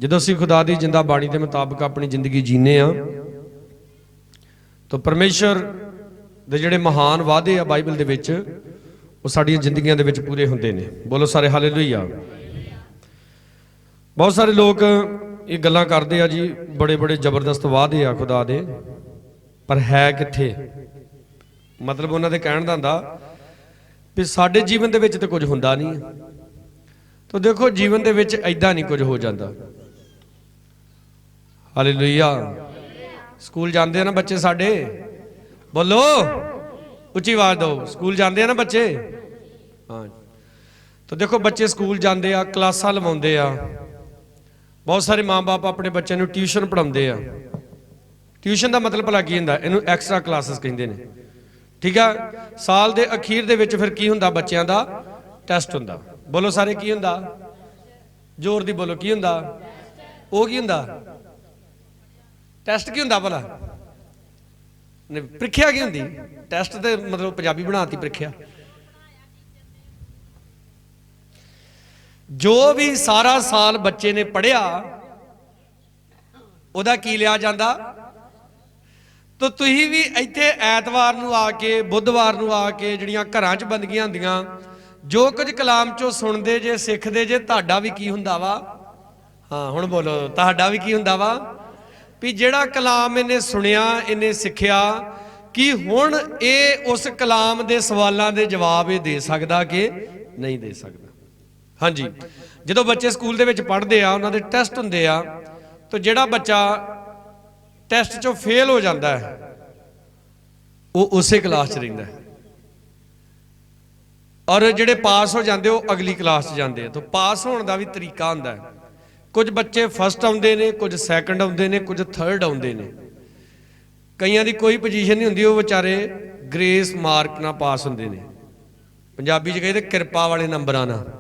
ਜਦੋਂ ਅਸੀਂ ਖੁਦਾ ਦੀ ਜਿੰਦਾ ਬਾਣੀ ਦੇ ਮੁਤਾਬਕ ਆਪਣੀ ਜ਼ਿੰਦਗੀ ਜੀਨੇ ਆ ਤਾਂ ਪਰਮੇਸ਼ਰ ਦੇ ਜਿਹੜੇ ਮਹਾਨ ਵਾਅਦੇ ਆ ਬਾਈਬਲ ਦੇ ਵਿੱਚ ਉਹ ਸਾਡੀਆਂ ਜ਼ਿੰਦਗੀਆਂ ਦੇ ਵਿੱਚ ਪੂਰੇ ਹੁੰਦੇ ਨੇ। ਬੋਲੋ ਸਾਰੇ ਹਾਲੇਲੂਇਆ। ਬਹੁਤ ਸਾਰੇ ਲੋਕ ਇਹ ਗੱਲਾਂ ਕਰਦੇ ਆ ਜੀ, ਬੜੇ ਬੜੇ ਜ਼ਬਰਦਸਤ ਵਾਅਦੇ ਆ ਖੁਦਾ ਦੇ, ਪਰ ਹੈ ਕਿੱਥੇ? ਮਤਲਬ ਉਹਨਾਂ ਦੇ ਕਹਿਣ ਦਾ ਹੁੰਦਾ ਵੀ ਸਾਡੇ ਜੀਵਨ ਦੇ ਵਿੱਚ ਤਾਂ ਕੁਝ ਹੁੰਦਾ ਨਹੀਂ। ਤਾਂ ਦੇਖੋ ਜੀਵਨ ਦੇ ਵਿੱਚ ਐਦਾਂ ਨਹੀਂ ਕੁਝ ਹੋ ਜਾਂਦਾ। ਹਾਲੇਲੂਇਆ। ਸਕੂਲ ਜਾਂਦੇ ਆ ਨਾ ਬੱਚੇ ਸਾਡੇ, ਬੋਲੋ ਉੱਚੀ ਆਵਾਜ਼ ਦਿਓ, ਸਕੂਲ ਜਾਂਦੇ ਆ ਨਾ ਬੱਚੇ? ਹਾਂ। ਤਾਂ ਦੇਖੋ ਬੱਚੇ ਸਕੂਲ ਜਾਂਦੇ ਆ, ਕਲਾਸਾਂ ਲਵਾਉਂਦੇ ਆ। ਬਹੁਤ ਸਾਰੇ ਮਾਂ-ਬਾਪ ਆਪਣੇ ਬੱਚਿਆਂ ਨੂੰ ਟਿਊਸ਼ਨ ਪੜ੍ਹਾਉਂਦੇ ਆ। ਟਿਊਸ਼ਨ ਦਾ ਮਤਲਬ ਭਲਾ ਕੀ ਹੁੰਦਾ? ਇਹਨੂੰ ਐਕਸਟਰਾ ਕਲਾਸਿਸ ਕਹਿੰਦੇ ਨੇ, ਠੀਕ ਆ। ਸਾਲ ਦੇ ਅਖੀਰ ਦੇ ਵਿੱਚ ਫਿਰ ਕੀ ਹੁੰਦਾ? ਬੱਚਿਆਂ ਦਾ ਟੈਸਟ ਹੁੰਦਾ। ਬੋਲੋ ਸਾਰੇ ਕੀ ਹੁੰਦਾ? ਜ਼ੋਰ ਦੀ ਬੋਲੋ, ਕੀ ਹੁੰਦਾ? ਉਹ ਕੀ ਹੁੰਦਾ? ਟੈਸਟ ਕੀ ਹੁੰਦਾ ਭਲਾ? ਪ੍ਰੀਖਿਆ ਕੀ ਹੁੰਦੀ? ਟੈਸਟ ਤੇ ਮਤਲਬ ਪੰਜਾਬੀ ਬਣਾਤੀ ਪ੍ਰੀਖਿਆ। ਜੋ ਵੀ ਸਾਰਾ ਸਾਲ ਬੱਚੇ ਨੇ ਪੜ੍ਹਿਆ ਉਹਦਾ ਕੀ ਲਿਆ ਜਾਂਦਾ? ਤਾਂ ਤੁਸੀਂ ਵੀ ਇੱਥੇ ਐਤਵਾਰ ਨੂੰ ਆ ਕੇ, ਬੁੱਧਵਾਰ ਨੂੰ ਆ ਕੇ ਜਿਹੜੀਆਂ ਘਰਾਂ 'ਚ ਬੰਦਗੀਆਂ ਹੁੰਦੀਆਂ, ਜੋ ਕੁਝ ਕਲਾਮ 'ਚੋਂ ਸੁਣਦੇ ਜੇ, ਸਿੱਖਦੇ ਜੇ, ਤੁਹਾਡਾ ਵੀ ਕੀ ਹੁੰਦਾ ਵਾ? ਹਾਂ ਹੁਣ ਬੋਲੋ, ਤੁਹਾਡਾ ਵੀ ਕੀ ਹੁੰਦਾ ਵਾ? ਵੀ ਜਿਹੜਾ ਕਲਾਮ ਇਹਨੇ ਸੁਣਿਆ, ਇਹਨੇ ਸਿੱਖਿਆ, ਕਿ ਹੁਣ ਇਹ ਉਸ ਕਲਾਮ ਦੇ ਸਵਾਲਾਂ ਦੇ ਜਵਾਬ ਇਹ ਦੇ ਸਕਦਾ ਕਿ ਨਹੀਂ ਦੇ ਸਕਦਾ? ਹਾਂਜੀ। ਜਦੋਂ ਬੱਚੇ ਸਕੂਲ ਦੇ ਵਿੱਚ ਪੜ੍ਹਦੇ ਆ, ਉਹਨਾਂ ਦੇ ਟੈਸਟ ਹੁੰਦੇ ਆ, ਤਾਂ ਜਿਹੜਾ ਬੱਚਾ ਟੈਸਟ 'ਚੋਂ ਫੇਲ ਹੋ ਜਾਂਦਾ ਹੈ ਉਹ ਉਸੇ ਕਲਾਸ 'ਚ ਰਹਿੰਦਾ ਹੈ, ਔਰ ਜਿਹੜੇ ਪਾਸ ਹੋ ਜਾਂਦੇ ਉਹ ਅਗਲੀ ਕਲਾਸ 'ਚ ਜਾਂਦੇ ਆ। ਤਾਂ ਪਾਸ ਹੋਣ ਦਾ ਵੀ ਤਰੀਕਾ ਹੁੰਦਾ ਹੈ। ਕੁਝ ਬੱਚੇ ਫਸਟ ਆਉਂਦੇ ਨੇ, ਕੁਝ ਸੈਕੰਡ ਆਉਂਦੇ ਨੇ, ਕੁਝ ਥਰਡ ਆਉਂਦੇ ਨੇ। ਕਈਆਂ ਦੀ ਕੋਈ ਪੋਜੀਸ਼ਨ ਨਹੀਂ ਹੁੰਦੀ, ਉਹ ਵਿਚਾਰੇ ਗ੍ਰੇਸ ਮਾਰਕ ਨਾਲ ਪਾਸ ਹੁੰਦੇ ਨੇ। ਪੰਜਾਬੀ 'ਚ ਕਹਿੰਦੇ ਕਿਰਪਾ ਵਾਲੇ ਨੰਬਰਾਂ ਨਾਲ।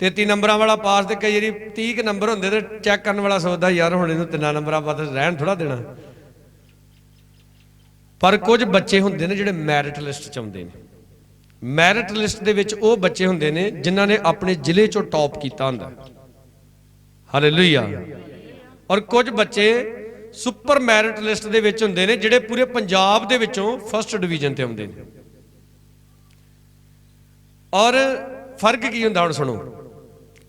33 ਨੰਬਰਾਂ ਵਾਲਾ ਪਾਸ, ਤੇ ਕਈ ਵਾਰੀ 30 ਨੰਬਰ ਹੁੰਦੇ ਤੇ ਚੈੱਕ ਕਰਨ ਵਾਲਾ ਸੋਚਦਾ ਯਾਰ ਹੁਣ ਇਹਨੂੰ 3 ਨੰਬਰਾਂ ਪਾ ਰਹਿਣ ਥੋੜਾ ਦੇਣਾ। ਪਰ ਕੁਝ ਬੱਚੇ ਹੁੰਦੇ ਨੇ ਜਿਹੜੇ ਮੈਰਿਟ ਲਿਸਟ 'ਚ ਆਉਂਦੇ ਨੇ। ਮੈਰਿਟ ਲਿਸਟ ਦੇ ਵਿੱਚ ਉਹ ਬੱਚੇ ਹੁੰਦੇ ਨੇ ਜਿਨ੍ਹਾਂ ਨੇ ਆਪਣੇ ਜ਼ਿਲ੍ਹੇ 'ਚੋਂ ਟੌਪ ਕੀਤਾ ਹੁੰਦਾ। ਹਾਲੇਲੂਇਆ। ਔਰ ਕੁਝ ਬੱਚੇ ਸੁਪਰ ਮੈਰਿਟ ਲਿਸਟ ਦੇ ਵਿੱਚ ਹੁੰਦੇ ਨੇ ਜਿਹੜੇ ਪੂਰੇ ਪੰਜਾਬ ਦੇ ਵਿੱਚੋਂ ਫਸਟ ਡਿਵੀਜ਼ਨ ਤੇ ਆਉਂਦੇ ਨੇ। ਔਰ ਫਰਕ ਕੀ ਹੁੰਦਾ ਹੁਣ ਸੁਣੋ।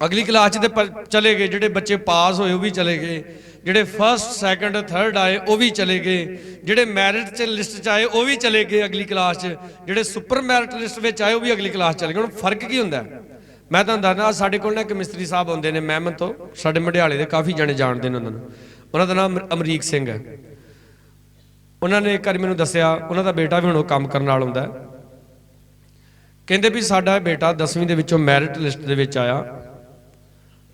ਅਗਲੀ ਕਲਾਸ 'ਚ ਤੇ ਚਲੇ ਗਏ, ਜਿਹੜੇ ਬੱਚੇ ਪਾਸ ਹੋਏ ਉਹ ਵੀ ਚਲੇ ਗਏ, ਜਿਹੜੇ ਫਸਟ ਸੈਕੰਡ ਥਰਡ ਆਏ ਉਹ ਵੀ ਚਲੇ ਗਏ, ਜਿਹੜੇ ਮੈਰਿਟ 'ਚ ਲਿਸਟ 'ਚ ਆਏ ਉਹ ਵੀ ਚਲੇ ਗਏ ਅਗਲੀ ਕਲਾਸ 'ਚ, ਜਿਹੜੇ ਸੁਪਰ ਮੈਰਿਟ ਲਿਸਟ ਵਿੱਚ ਆਏ ਉਹ ਵੀ ਅਗਲੀ ਕਲਾਸ 'ਚ ਚਲੇ ਗਏ। ਹੁਣ ਫਰਕ ਕੀ ਹੁੰਦਾ? ਮੈਂ ਤੁਹਾਨੂੰ ਦੱਸਦਾ, ਸਾਡੇ ਕੋਲ ਨਾ ਇੱਕ ਮਿਸਤਰੀ ਸਾਹਿਬ ਆਉਂਦੇ ਨੇ ਮਹਿਮਨ ਤੋਂ, ਸਾਡੇ ਮਢਿਆਲੇ ਦੇ ਕਾਫੀ ਜਣੇ ਜਾਣਦੇ ਨੇ ਉਹਨਾਂ ਨੂੰ। ਉਹਨਾਂ ਦਾ ਨਾਮ ਅਮਰੀਕ ਸਿੰਘ ਹੈ। ਉਹਨਾਂ ਨੇ ਇੱਕ ਵਾਰੀ ਮੈਨੂੰ ਦੱਸਿਆ, ਉਹਨਾਂ ਦਾ ਬੇਟਾ ਵੀ ਹੁਣ ਉਹ ਕੰਮ ਕਰਨ ਨਾਲ ਆਉਂਦਾ। ਕਹਿੰਦੇ ਵੀ ਸਾਡਾ ਬੇਟਾ 10ਵੀਂ ਦੇ ਵਿੱਚੋਂ ਮੈਰਿਟ ਲਿਸਟ ਦੇ ਵਿੱਚ ਆਇਆ।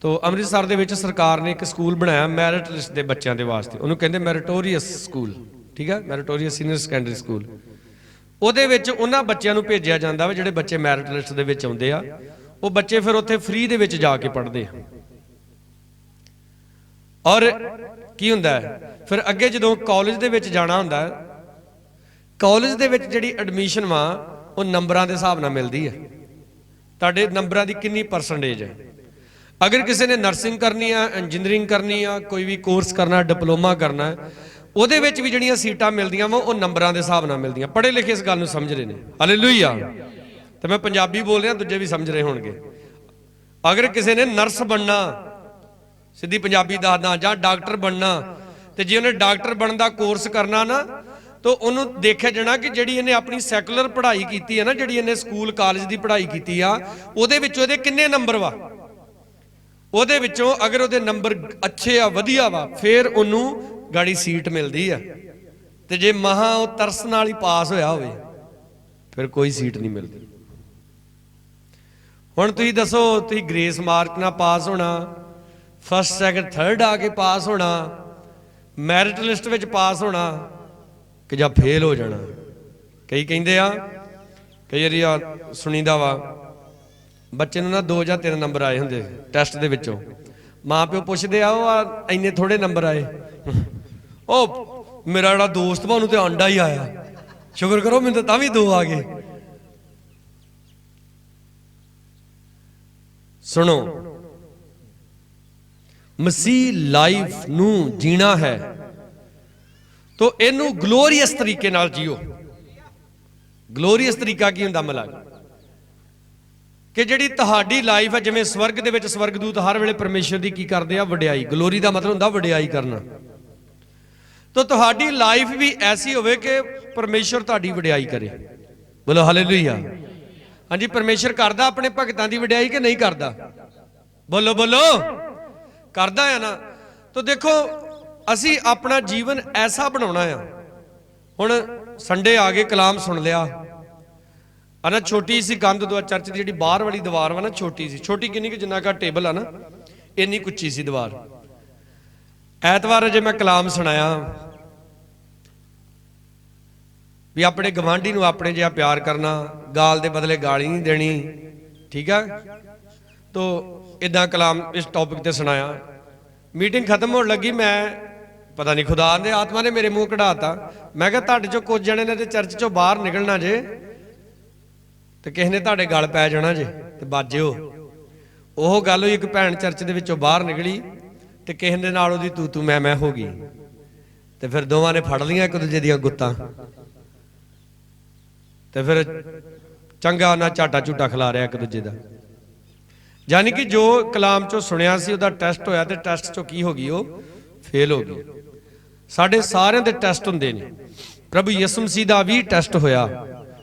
ਤੋ ਅੰਮ੍ਰਿਤਸਰ ਦੇ ਵਿੱਚ ਸਰਕਾਰ ਨੇ ਇੱਕ ਸਕੂਲ ਬਣਾਇਆ ਮੈਰਿਟ ਲਿਸਟ ਦੇ ਬੱਚਿਆਂ ਦੇ ਵਾਸਤੇ, ਉਹਨੂੰ ਕਹਿੰਦੇ ਮੈਰੀਟੋਰੀਅਸ ਸਕੂਲ, ਠੀਕ ਹੈ, ਮੈਰੀਟੋਰੀਅਸ ਸੀਨੀਅਰ ਸੈਕੰਡਰੀ ਸਕੂਲ। ਉਹਦੇ ਵਿੱਚ ਉਹਨਾਂ ਬੱਚਿਆਂ ਨੂੰ ਭੇਜਿਆ ਜਾਂਦਾ ਵਾ ਜਿਹੜੇ ਬੱਚੇ ਮੈਰਿਟ ਲਿਸਟ ਦੇ ਵਿੱਚ ਆਉਂਦੇ ਆ। ਉਹ ਬੱਚੇ ਫਿਰ ਉੱਥੇ ਫ੍ਰੀ ਦੇ ਵਿੱਚ ਜਾ ਕੇ ਪੜ੍ਹਦੇ ਆ। ਔਰ ਕੀ ਹੁੰਦਾ ਹੈ ਫਿਰ ਅੱਗੇ ਜਦੋਂ ਕਾਲਜ ਦੇ ਵਿੱਚ ਜਾਣਾ ਹੁੰਦਾ, ਕਾਲਜ ਦੇ ਵਿੱਚ ਜਿਹੜੀ ਐਡਮਿਸ਼ਨ ਵਾ ਉਹ ਨੰਬਰਾਂ ਦੇ ਹਿਸਾਬ ਨਾਲ ਮਿਲਦੀ ਹੈ। ਤੁਹਾਡੇ ਨੰਬਰਾਂ ਦੀ ਕਿੰਨੀ ਪਰਸੈਂਟੇਜ ਹੈ। ਅਗਰ ਕਿਸੇ ਨੇ ਨਰਸਿੰਗ ਕਰਨੀ ਆ, ਇੰਜੀਨੀਅਰਿੰਗ ਕਰਨੀ ਆ, ਕੋਈ ਵੀ ਕੋਰਸ ਕਰਨਾ, ਡਿਪਲੋਮਾ ਕਰਨਾ, ਉਹਦੇ ਵਿੱਚ ਵੀ ਜਿਹੜੀਆਂ ਸੀਟਾਂ ਮਿਲਦੀਆਂ ਵਾ ਉਹ ਨੰਬਰਾਂ ਦੇ ਹਿਸਾਬ ਨਾਲ ਮਿਲਦੀਆਂ। ਪੜ੍ਹੇ ਲਿਖੇ ਇਸ ਗੱਲ ਨੂੰ ਸਮਝ ਰਹੇ ਨੇ। ਹਾਲੇਲੂਇਆ। ਤੇ ਮੈਂ ਪੰਜਾਬੀ ਬੋਲ ਰਿਹਾ, ਦੂਜੇ ਵੀ ਸਮਝ ਰਹੇ ਹੋਣਗੇ। ਅਗਰ ਕਿਸੇ ਨੇ ਨਰਸ ਬਣਨਾ, ਸਿੱਧੀ ਪੰਜਾਬੀ ਦੱਸਦਾ, ਜਾਂ ਡਾਕਟਰ ਬਣਨਾ, ਤੇ ਜੇ ਉਹਨੇ ਡਾਕਟਰ ਬਣਨ ਦਾ ਕੋਰਸ ਕਰਨਾ ਨਾ, ਤਾਂ ਉਹਨੂੰ ਦੇਖਿਆ ਜਾਣਾ ਕਿ ਜਿਹੜੀ ਇਹਨੇ ਆਪਣੀ ਸੈਕੂਲਰ ਪੜ੍ਹਾਈ ਕੀਤੀ ਹੈ ਨਾ, ਜਿਹੜੀ ਇਹਨੇ ਸਕੂਲ ਕਾਲਜ ਦੀ ਪੜ੍ਹਾਈ ਕੀਤੀ ਆ, ਉਹਦੇ ਵਿੱਚੋਂ ਇਹਦੇ ਕਿੰਨੇ ਨੰਬਰ ਵਾ। ਉਹਦੇ ਵਿੱਚੋਂ ਅਗਰ ਉਹਦੇ ਨੰਬਰ ਅੱਛੇ ਆ, ਵਧੀਆ ਵਾ, ਫਿਰ ਉਹਨੂੰ ਗਾੜੀ ਸੀਟ ਮਿਲਦੀ ਆ। ਤੇ ਜੇ ਮਹਾ ਉਹ ਤਰਸ ਨਾਲ ਹੀ ਪਾਸ ਹੋਇਆ ਹੋਵੇ ਫਿਰ ਕੋਈ ਸੀਟ ਨਹੀਂ ਮਿਲਦੀ। ਹੁਣ ਤੁਸੀਂ ਦੱਸੋ, ਤੁਸੀਂ ਗ੍ਰੇਸ ਮਾਰਕ ਨਾਲ ਪਾਸ ਹੋਣਾ, ਫਸਟ ਸੈਕੰਡ ਥਰਡ ਆ ਕੇ ਪਾਸ ਹੋਣਾ, ਮੈਰਿਟ ਲਿਸਟ ਵਿੱਚ ਪਾਸ ਹੋਣਾ, ਕਿ ਜਾਂ ਫੇਲ ਹੋ ਜਾਣਾ? ਕਈ ਕਹਿੰਦੇ ਆ, ਕਈ ਵਾਰੀ ਆ ਸੁਣੀਦਾ ਵਾ, ਬੱਚੇ ਨੂੰ ਨਾ 2 ਜਾਂ 3 ਨੰਬਰ ਆਏ ਹੁੰਦੇ ਟੈਸਟ ਦੇ ਵਿੱਚੋਂ, ਮਾਂ ਪਿਓ ਪੁੱਛਦੇ ਆ ਉਹ ਇੰਨੇ ਥੋੜੇ ਨੰਬਰ ਆਏ। ਉਹ ਮੇਰਾ ਜਿਹੜਾ ਦੋਸਤ ਵਾ ਉਹਨੂੰ ਤੇ ਆਂਡਾ ਹੀ ਆਇਆ, ਸ਼ੁਕਰ ਕਰੋ ਮੈਨੂੰ ਤਾਂ ਵੀ 2 ਆ ਗਏ। ਸੁਣੋ, ਮਸੀਹ ਲਾਈਫ ਨੂੰ ਜੀਣਾ ਹੈ ਤਾਂ ਇਹਨੂੰ ਗਲੋਰੀਅਸ ਤਰੀਕੇ ਨਾਲ ਜੀਓ। ਗਲੋਰੀਅਸ ਤਰੀਕਾ ਕੀ ਹੁੰਦਾ ਮਲਾਜ? ਕਿ ਜਿਹੜੀ ਤੁਹਾਡੀ ਲਾਈਫ ਹੈ, ਜਿਵੇਂ ਸਵਰਗ ਦੇ ਵਿੱਚ ਸਵਰਗਦੂਤ ਹਰ ਵੇਲੇ ਪਰਮੇਸ਼ਰ ਦੀ ਕੀ ਕਰਦੇ ਆ? ਵਡਿਆਈ। ਗਲੋਰੀ ਦਾ ਮਤਲਬ ਹੁੰਦਾ ਵਡਿਆਈ ਕਰਨਾ। ਤਾਂ ਤੁਹਾਡੀ ਲਾਈਫ ਵੀ ਐਸੀ ਹੋਵੇ ਕਿ ਪਰਮੇਸ਼ਰ ਤੁਹਾਡੀ ਵਡਿਆਈ ਕਰੇ। ਬੋਲੋ ਹਾਲੇਲੂਇਆ। ਹਾਂਜੀ, ਪਰਮੇਸ਼ਰ ਕਰਦਾ ਆਪਣੇ ਭਗਤਾਂ ਦੀ ਵਡਿਆਈ ਕਿ ਨਹੀਂ ਕਰਦਾ? ਬੋਲੋ ਬੋਲੋ, ਕਰਦਾ ਹੈ ਨਾ। ਤਾਂ ਦੇਖੋ, ਅਸੀਂ ਆਪਣਾ ਜੀਵਨ ਐਸਾ ਬਣਾਉਣਾ ਆ। ਹੁਣ ਸੰਡੇ ਆ ਗਏ, ਕਲਾਮ ਸੁਣ ਲਿਆ ਨਾ। ਛੋਟੀ ਸੀ ਕੰਧ ਦੋ ਚਰਚ ਦੀ, ਜਿਹੜੀ ਬਾਹਰ ਵਾਲੀ ਦੀਵਾਰ ਵਾ ਨਾ, ਛੋਟੀ ਸੀ। ਛੋਟੀ ਕਿੰਨੀ ਕਿ ਜਿੰਨਾ ਕਾ ਟੇਬਲ ਆ ਨਾ, ਇੰਨੀ ਕੁੱਚੀ ਸੀ ਦੀਵਾਰ। ਐਤਵਾਰ ਜੇ ਮੈਂ ਕਲਾਮ ਸੁਣਾਇਆ ਵੀ ਆਪਣੇ ਗਵਾਂਢੀ ਨੂੰ ਆਪਣੇ ਜਿਹਾ ਪਿਆਰ ਕਰਨਾ, ਗਾਲ ਦੇ ਬਦਲੇ ਗਾਲੀ ਨਹੀਂ ਦੇਣੀ, ਠੀਕ ਆ। ਤੋ ਇਦਾਂ ਕਲਾਮ ਇਸ ਟੌਪਿਕ ਤੇ ਸੁਣਾਇਆ। ਮੀਟਿੰਗ ਖਤਮ ਹੋਣ ਲੱਗੀ, ਮੈਂ ਪਤਾ ਨਹੀਂ ਖੁਦਾ ਦੇ ਆਤਮਾ ਨੇ ਮੇਰੇ ਮੂੰਹ ਕਢਾਤਾ। ਮੈਂ ਕਿਹਾ ਤੁਹਾਡੇ ਚੋਂ ਕੁਝ ਜਣੇ ਨੇ ਤੇ ਚਰਚ ਚੋਂ ਬਾਹਰ ਨਿਕਲਣਾ ਜੇ ਤੇ ਕਿਸੇ ਨੇ ਤੁਹਾਡੇ ਗਲ ਪੈ ਜਾਣਾ ਜੇ ਤੇ ਬਾਜਿਓ। ਉਹ ਗੱਲ ਹੋਈ, ਇੱਕ ਭੈਣ ਚਰਚ ਦੇ ਵਿੱਚੋਂ ਬਾਹਰ ਨਿਕਲੀ ਤੇ ਕਿਸੇ ਦੇ ਨਾਲ ਉਹਦੀ ਤੂੰ ਤੂੰ ਮੈਂ ਹੋ ਗਈ ਤੇ ਫਿਰ ਦੋਵਾਂ ਨੇ ਫੜ ਲਈਆਂ ਇੱਕ ਦੂਜੇ ਦੀਆਂ ਗੁੱਤਾਂ ਤੇ ਫਿਰ ਚੰਗਾ ਉਹਨਾਂ ਝਾਟਾ ਝੂਟਾ ਖਿਲਾ ਰਿਹਾ ਇੱਕ ਦੂਜੇ ਦਾ। ਯਾਨੀ ਕਿ ਜੋ ਕਲਾਮ ਚੋਂ ਸੁਣਿਆ ਸੀ ਉਹਦਾ ਟੈਸਟ ਹੋਇਆ ਤੇ ਟੈਸਟ ਚੋਂ ਕੀ ਹੋ ਗਈ? ਉਹ ਫੇਲ ਹੋ ਗਈ। ਸਾਡੇ ਸਾਰਿਆਂ ਦੇ ਟੈਸਟ ਹੁੰਦੇ ਨੇ। ਪ੍ਰਭੂ ਯਿਸੂ ਮਸੀਹ ਦਾ ਵੀ ਟੈਸਟ ਹੋਇਆ।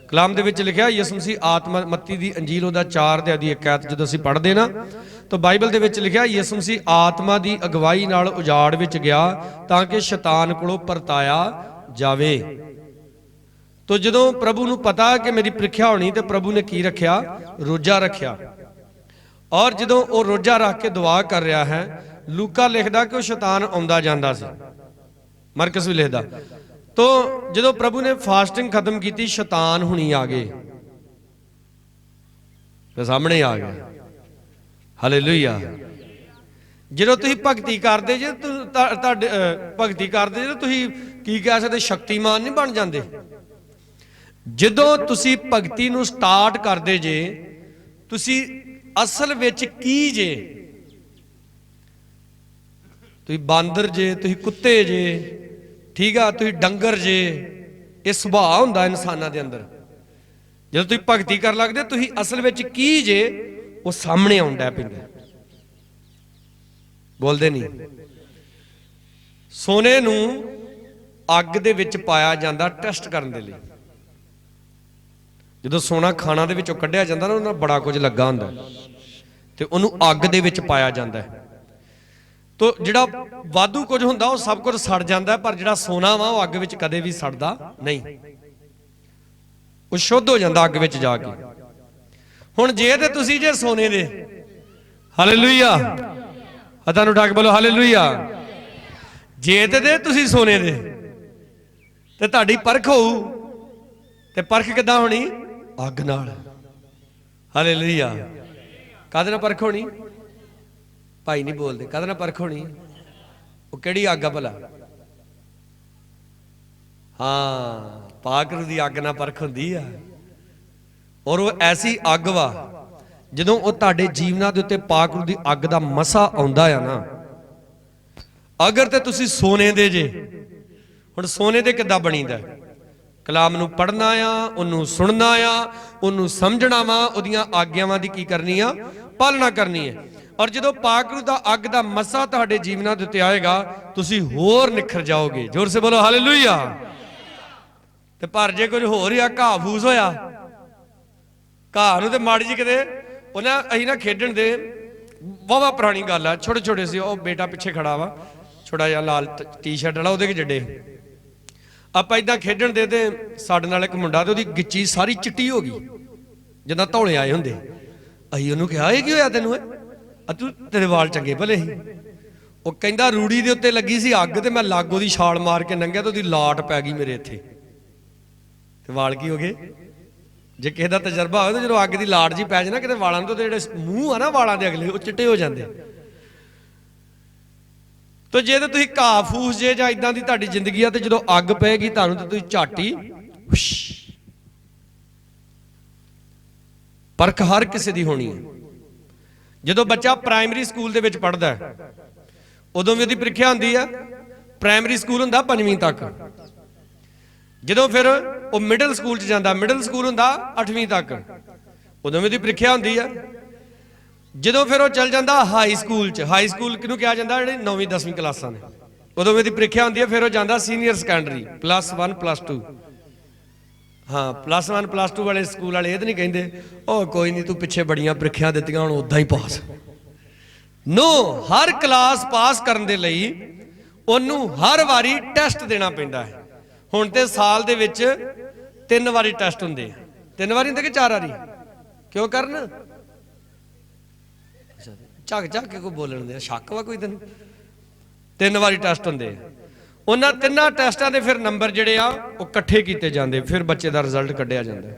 ਕਲਾਮ ਦੇ ਵਿੱਚ ਲਿਖਿਆ, ਯਿਸੂ ਮਸੀਹ ਆਤਮਾ, ਮੱਤੀ ਦੀ ਅੰਜੀਲ ਉਹਦਾ 4 ਅਧਿਆਇ ਦੀ 1 ਆਇਤ ਜਦੋਂ ਅਸੀਂ ਪੜ੍ਹਦੇ ਨਾ, ਤਾਂ ਬਾਈਬਲ ਦੇ ਵਿੱਚ ਲਿਖਿਆ, ਯਿਸੂ ਮਸੀਹ ਆਤਮਾ ਦੀ ਅਗਵਾਈ ਨਾਲ ਉਜਾੜ ਵਿੱਚ ਗਿਆ ਤਾਂ ਕਿ ਸ਼ੈਤਾਨ ਕੋਲੋਂ ਪਰਤਾਇਆ ਜਾਵੇ। ਤੋ ਜਦੋਂ ਪ੍ਰਭੂ ਨੂੰ ਪਤਾ ਕਿ ਮੇਰੀ ਪ੍ਰੀਖਿਆ ਹੋਣੀ, ਤੇ ਪ੍ਰਭੂ ਨੇ ਕੀ ਰੱਖਿਆ? ਰੋਜ਼ਾ ਰੱਖਿਆ। ਔਰ ਜਦੋਂ ਉਹ ਰੋਜ਼ਾ ਰੱਖ ਕੇ ਦੁਆ ਕਰ ਰਿਹਾ ਹੈ, ਲੂਕਾ ਲਿਖਦਾ ਕਿ ਉਹ ਸ਼ੈਤਾਨ ਆਉਂਦਾ ਜਾਂਦਾ ਸੀ, ਮਰਕਸ ਵੀ ਲਿਖਦਾ। ਤੋ ਜਦੋਂ ਪ੍ਰਭੂ ਨੇ ਫਾਸਟਿੰਗ ਖਤਮ ਕੀਤੀ, ਸ਼ੈਤਾਨ ਹੁਣੀ ਆ ਗਏ ਤੇ ਸਾਹਮਣੇ ਆ ਗਏ। ਹਾਲੇਲੂਇਆ। ਜਦੋਂ ਤੁਸੀਂ ਭਗਤੀ ਕਰਦੇ ਜੇ, ਤੁਹਾਡੇ ਭਗਤੀ ਕਰਦੇ ਜੇ, ਤੁਸੀਂ ਕੀ ਕਹਿ ਸਕਦੇ? ਸ਼ਕਤੀਮਾਨ ਨਹੀਂ ਬਣ ਜਾਂਦੇ। ਜਦੋਂ ਤੁਸੀਂ ਭਗਤੀ ਨੂੰ ਸਟਾਰਟ ਕਰਦੇ ਜੇ, ਤੁਸੀਂ ਅਸਲ ਵਿੱਚ ਕੀ ਜੇ? ਤੁਸੀਂ ਬਾਂਦਰ ਜੇ, ਤੁਸੀਂ ਕੁੱਤੇ ਜੇ, ਠੀਕ ਆ, ਤੁਸੀਂ ਡੰਗਰ ਜੇ। ਇਹ ਸੁਭਾਅ ਹੁੰਦਾ ਇਨਸਾਨਾਂ ਦੇ ਅੰਦਰ। ਜਦੋਂ ਤੁਸੀਂ ਭਗਤੀ ਕਰਨ ਲੱਗਦੇ, ਤੁਸੀਂ ਅਸਲ ਵਿੱਚ ਕੀ ਜੇ? ਉਹ ਸਾਹਮਣੇ ਆਉਂਦਾ ਪੈਂਦਾ। ਬੋਲਦੇ ਨਹੀਂ। ਸੋਨੇ ਨੂੰ ਅੱਗ ਦੇ ਵਿੱਚ ਪਾਇਆ ਜਾਂਦਾ ਟੈਸਟ ਕਰਨ ਦੇ ਲਈ। ਜਦੋਂ ਸੋਨਾ ਖਾਣਾ ਦੇ ਵਿੱਚੋਂ ਕੱਢਿਆ ਜਾਂਦਾ ਨਾ, ਉਹਨਾਂ ਬੜਾ ਕੁਝ ਲੱਗਾ ਹੁੰਦਾ ਤੇ ਉਹਨੂੰ ਅੱਗ ਦੇ ਵਿੱਚ ਪਾਇਆ ਜਾਂਦਾ। ਤੋ ਜਿਹੜਾ ਵਾਧੂ ਕੁਝ ਹੁੰਦਾ ਉਹ ਸਭ ਕੁਝ ਸੜ ਜਾਂਦਾ, ਪਰ ਜਿਹੜਾ ਸੋਨਾ ਵਾ ਉਹ ਅੱਗ ਵਿੱਚ ਕਦੇ ਵੀ ਸੜਦਾ ਨਹੀਂ। ਉਹ ਸ਼ੁੱਧ ਹੋ ਜਾਂਦਾ ਅੱਗ ਵਿੱਚ ਜਾ ਕੇ। ਹੁਣ ਜੇ ਤੇ ਤੁਸੀਂ ਜੇ ਸੋਨੇ ਦੇ, ਹਾਲੇਲੂਇਆ, ਹੱਥਾਂ ਨੂੰ ਉਠਾ ਕੇ ਬੋਲੋ ਹਾਲੇਲੂਇਆ। ਜੇ ਤੇ ਤੁਸੀਂ ਸੋਨੇ ਦੇ ਤੇ ਤੁਹਾਡੀ ਪਰਖ ਹੋਊ, ਤੇ ਪਰਖ ਕਿੱਦਾਂ ਹੋਣੀ? ਅੱਗ ਨਾਲ। ਹਾਲੇਲੂਇਆ। ਕਾਹਦੇ ਨਾਲ ਪਰਖ ਹੋਣੀ? ਭਾਈ ਨਹੀਂ ਬੋਲਦੇ। ਕਾਹਦੇ ਨਾਲ ਪਰਖ ਹੋਣੀ? ਉਹ ਕਿਹੜੀ ਅੱਗ ਆ ਭਲਾ? ਹਾਂ, ਪਾਕ ਰੂਹ ਦੀ ਅੱਗ ਨਾਲ ਪਰਖ ਹੁੰਦੀ ਆ। ਔਰ ਉਹ ਐਸੀ ਅੱਗ ਵਾ, ਜਦੋਂ ਉਹ ਤੁਹਾਡੇ ਜੀਵਨਾਂ ਦੇ ਉੱਤੇ ਪਾਕ ਰੂਹ ਦੀ ਅੱਗ ਦਾ ਮਸਾ ਆਉਂਦਾ ਆ ਨਾ, ਅਗਰ ਤੇ ਤੁਸੀਂ ਸੋਨੇ ਦੇ ਜੇ। ਹੁਣ ਸੋਨੇ ਦੇ ਕਿੱਦਾਂ ਬਣੀਦਾ? ਕਲਾਮ ਨੂੰ ਪੜ੍ਹਨਾ ਆ, ਉਹਨੂੰ ਸੁਣਨਾ ਆ, ਉਹਨੂੰ ਸਮਝਣਾ ਵਾ, ਉਹਦੀਆਂ ਆਗਿਆਵਾਂ ਦੀ ਕੀ ਕਰਨੀ ਆ? ਪਾਲਣਾ ਕਰਨੀ ਹੈ। ਔਰ ਜਦੋਂ ਪਾਕ ਰੂਹ ਦਾ ਅੱਗ ਦਾ ਮਸਾ ਤੁਹਾਡੇ ਜੀਵਨਾਂ ਦੇ ਉੱਤੇ ਆਏਗਾ, ਤੁਸੀਂ ਹੋਰ ਨਿਖਰ ਜਾਓਗੇ। ਜ਼ੋਰ ਸੇ ਬੋਲੋ ਹਾਲੇਲੂਇਆ। ਤੇ ਪਰ ਜੇ ਕੁਝ ਹੋਰ ਆ, ਘਾਹ ਫੂਸ ਹੋਇਆ, ਘਾਹ ਨੂੰ ਤੇ ਮਾੜੀ ਜੀ ਕਿਤੇ ਉਹਨਾਂ ਅਸੀਂ ਨਾ ਖੇਡਣ ਦੇ, ਵਾਹਵਾ ਪੁਰਾਣੀ ਗੱਲ ਆ, ਛੋਟੇ ਛੋਟੇ ਸੀ। ਉਹ ਬੇਟਾ ਪਿੱਛੇ ਖੜਾ ਵਾ, ਛੋਟਾ ਜਿਹਾ ਲਾਲ ਟੀ-ਸ਼ਰਟ ਵਾਲਾ, ਉਹਦੇ ਕਿ ਜੱਡੇ ਆਪਾਂ ਇਦਾਂ ਖੇਡਣ ਦੇ, ਤੇ ਸਾਡੇ ਨਾਲ ਇੱਕ ਮੁੰਡਾ, ਤੇ ਉਹਦੀ ਗਿੱਚੀ ਸਾਰੀ ਚਿੱਟੀ ਹੋ ਗਈ ਜਿੱਦਾਂ ਧੌਲੇ ਆਏ ਹੁੰਦੇ। ਅਸੀਂ ਉਹਨੂੰ ਕਿਹਾ, ਇਹ ਕੀ ਹੋਇਆ ਤੈਨੂੰ? ਤੂੰ, ਤੇਰੇ ਵਾਲ ਚੰਗੇ ਭਲੇ ਸੀ। ਉਹ ਕਹਿੰਦਾ ਰੂੜੀ ਦੇ ਉੱਤੇ ਲੱਗੀ ਸੀ ਅੱਗ, ਤੇ ਮੈਂ ਲਾਗੋ ਦੀ ਛਾਲ ਮਾਰ ਕੇ ਲੰਘਿਆ ਤੇ ਉਹਦੀ ਲਾਟ ਪੈ ਗਈ ਮੇਰੇ ਇੱਥੇ, ਤੇ ਵਾਲ ਕੀ ਹੋ ਗਏ? ਜੇ ਕਿਸੇ ਦਾ ਤਜਰਬਾ ਹੋਵੇ ਤਾਂ ਜਦੋਂ ਅੱਗ ਦੀ ਲਾਟ ਜੀ ਪੈ ਜਾਏ ਨਾ ਕਿਤੇ ਵਾਲਾਂ ਤੋਂ, ਤੇ ਜਿਹੜੇ ਮੂੰਹ ਆ ਨਾ ਵਾਲਾਂ ਦੇ ਅਗਲੇ, ਉਹ ਚਿੱਟੇ ਹੋ ਜਾਂਦੇ। ਤੋ ਜੇ ਤੇ ਤੁਸੀਂ ਘਾਹ ਫੂਸ ਜੇ ਜਾਂ ਇਦਾਂ ਦੀ ਤੁਹਾਡੀ ਜ਼ਿੰਦਗੀ ਆ, ਤੇ ਜਦੋਂ ਅੱਗ ਪਏਗੀ ਤੁਹਾਨੂੰ, ਤੇ ਤੁਸੀਂ ਝਾਟੀ ਪਰਖ ਹਰ ਕਿਸੇ ਦੀ ਹੋਣੀ ਹੈ। ਜਦੋਂ ਬੱਚਾ ਪ੍ਰਾਇਮਰੀ ਸਕੂਲ ਦੇ ਵਿੱਚ ਪੜ੍ਹਦਾ ਹੈ, उदों भी उसकी प्रीख्या होंदी है। प्राइमरी स्कूल हुंदा 5वीं तक, जो फिर वो मिडल स्कूल च जाता, मिडल स्कूल हुंदा 8वीं तक, उदों भी उसकी प्रीख्या होंदी है। जो फिर वो चल जाता हाई स्कूल च, हाई स्कूल किनू कहा जाता है, 9वीं 10वीं क्लासां ने, उदों भी उसकी प्रीख्या होंदी है। फिर वो जाता सीनियर सैकेंडरी +1 +2। हाँ, +1 +2 वाले स्कूल वाले ये तो नहीं कहते ओ कोई नहीं तू पिछे बड़ियां प्रीख्या दित्तियां हुण उदां ही पास। नो, हर क्लास पास करने दे लई ओनू हर वारी टैसट देना पैंदा है। हुण ते साल दे विच 3 वारी टैसट हुंदे, 3 वारी हुंदे कि 4 वारी? क्यों करन? झक झक के कोई बोलन दे, शक वा कोई तेन? 3 वारी टैसट हुंदे। उन्हां 3 टैसटां दे फिर नंबर जिहड़े आ वो इकट्ठे कीते जांदे, फिर बच्चे दा रिजल्ट कढिया जांदा।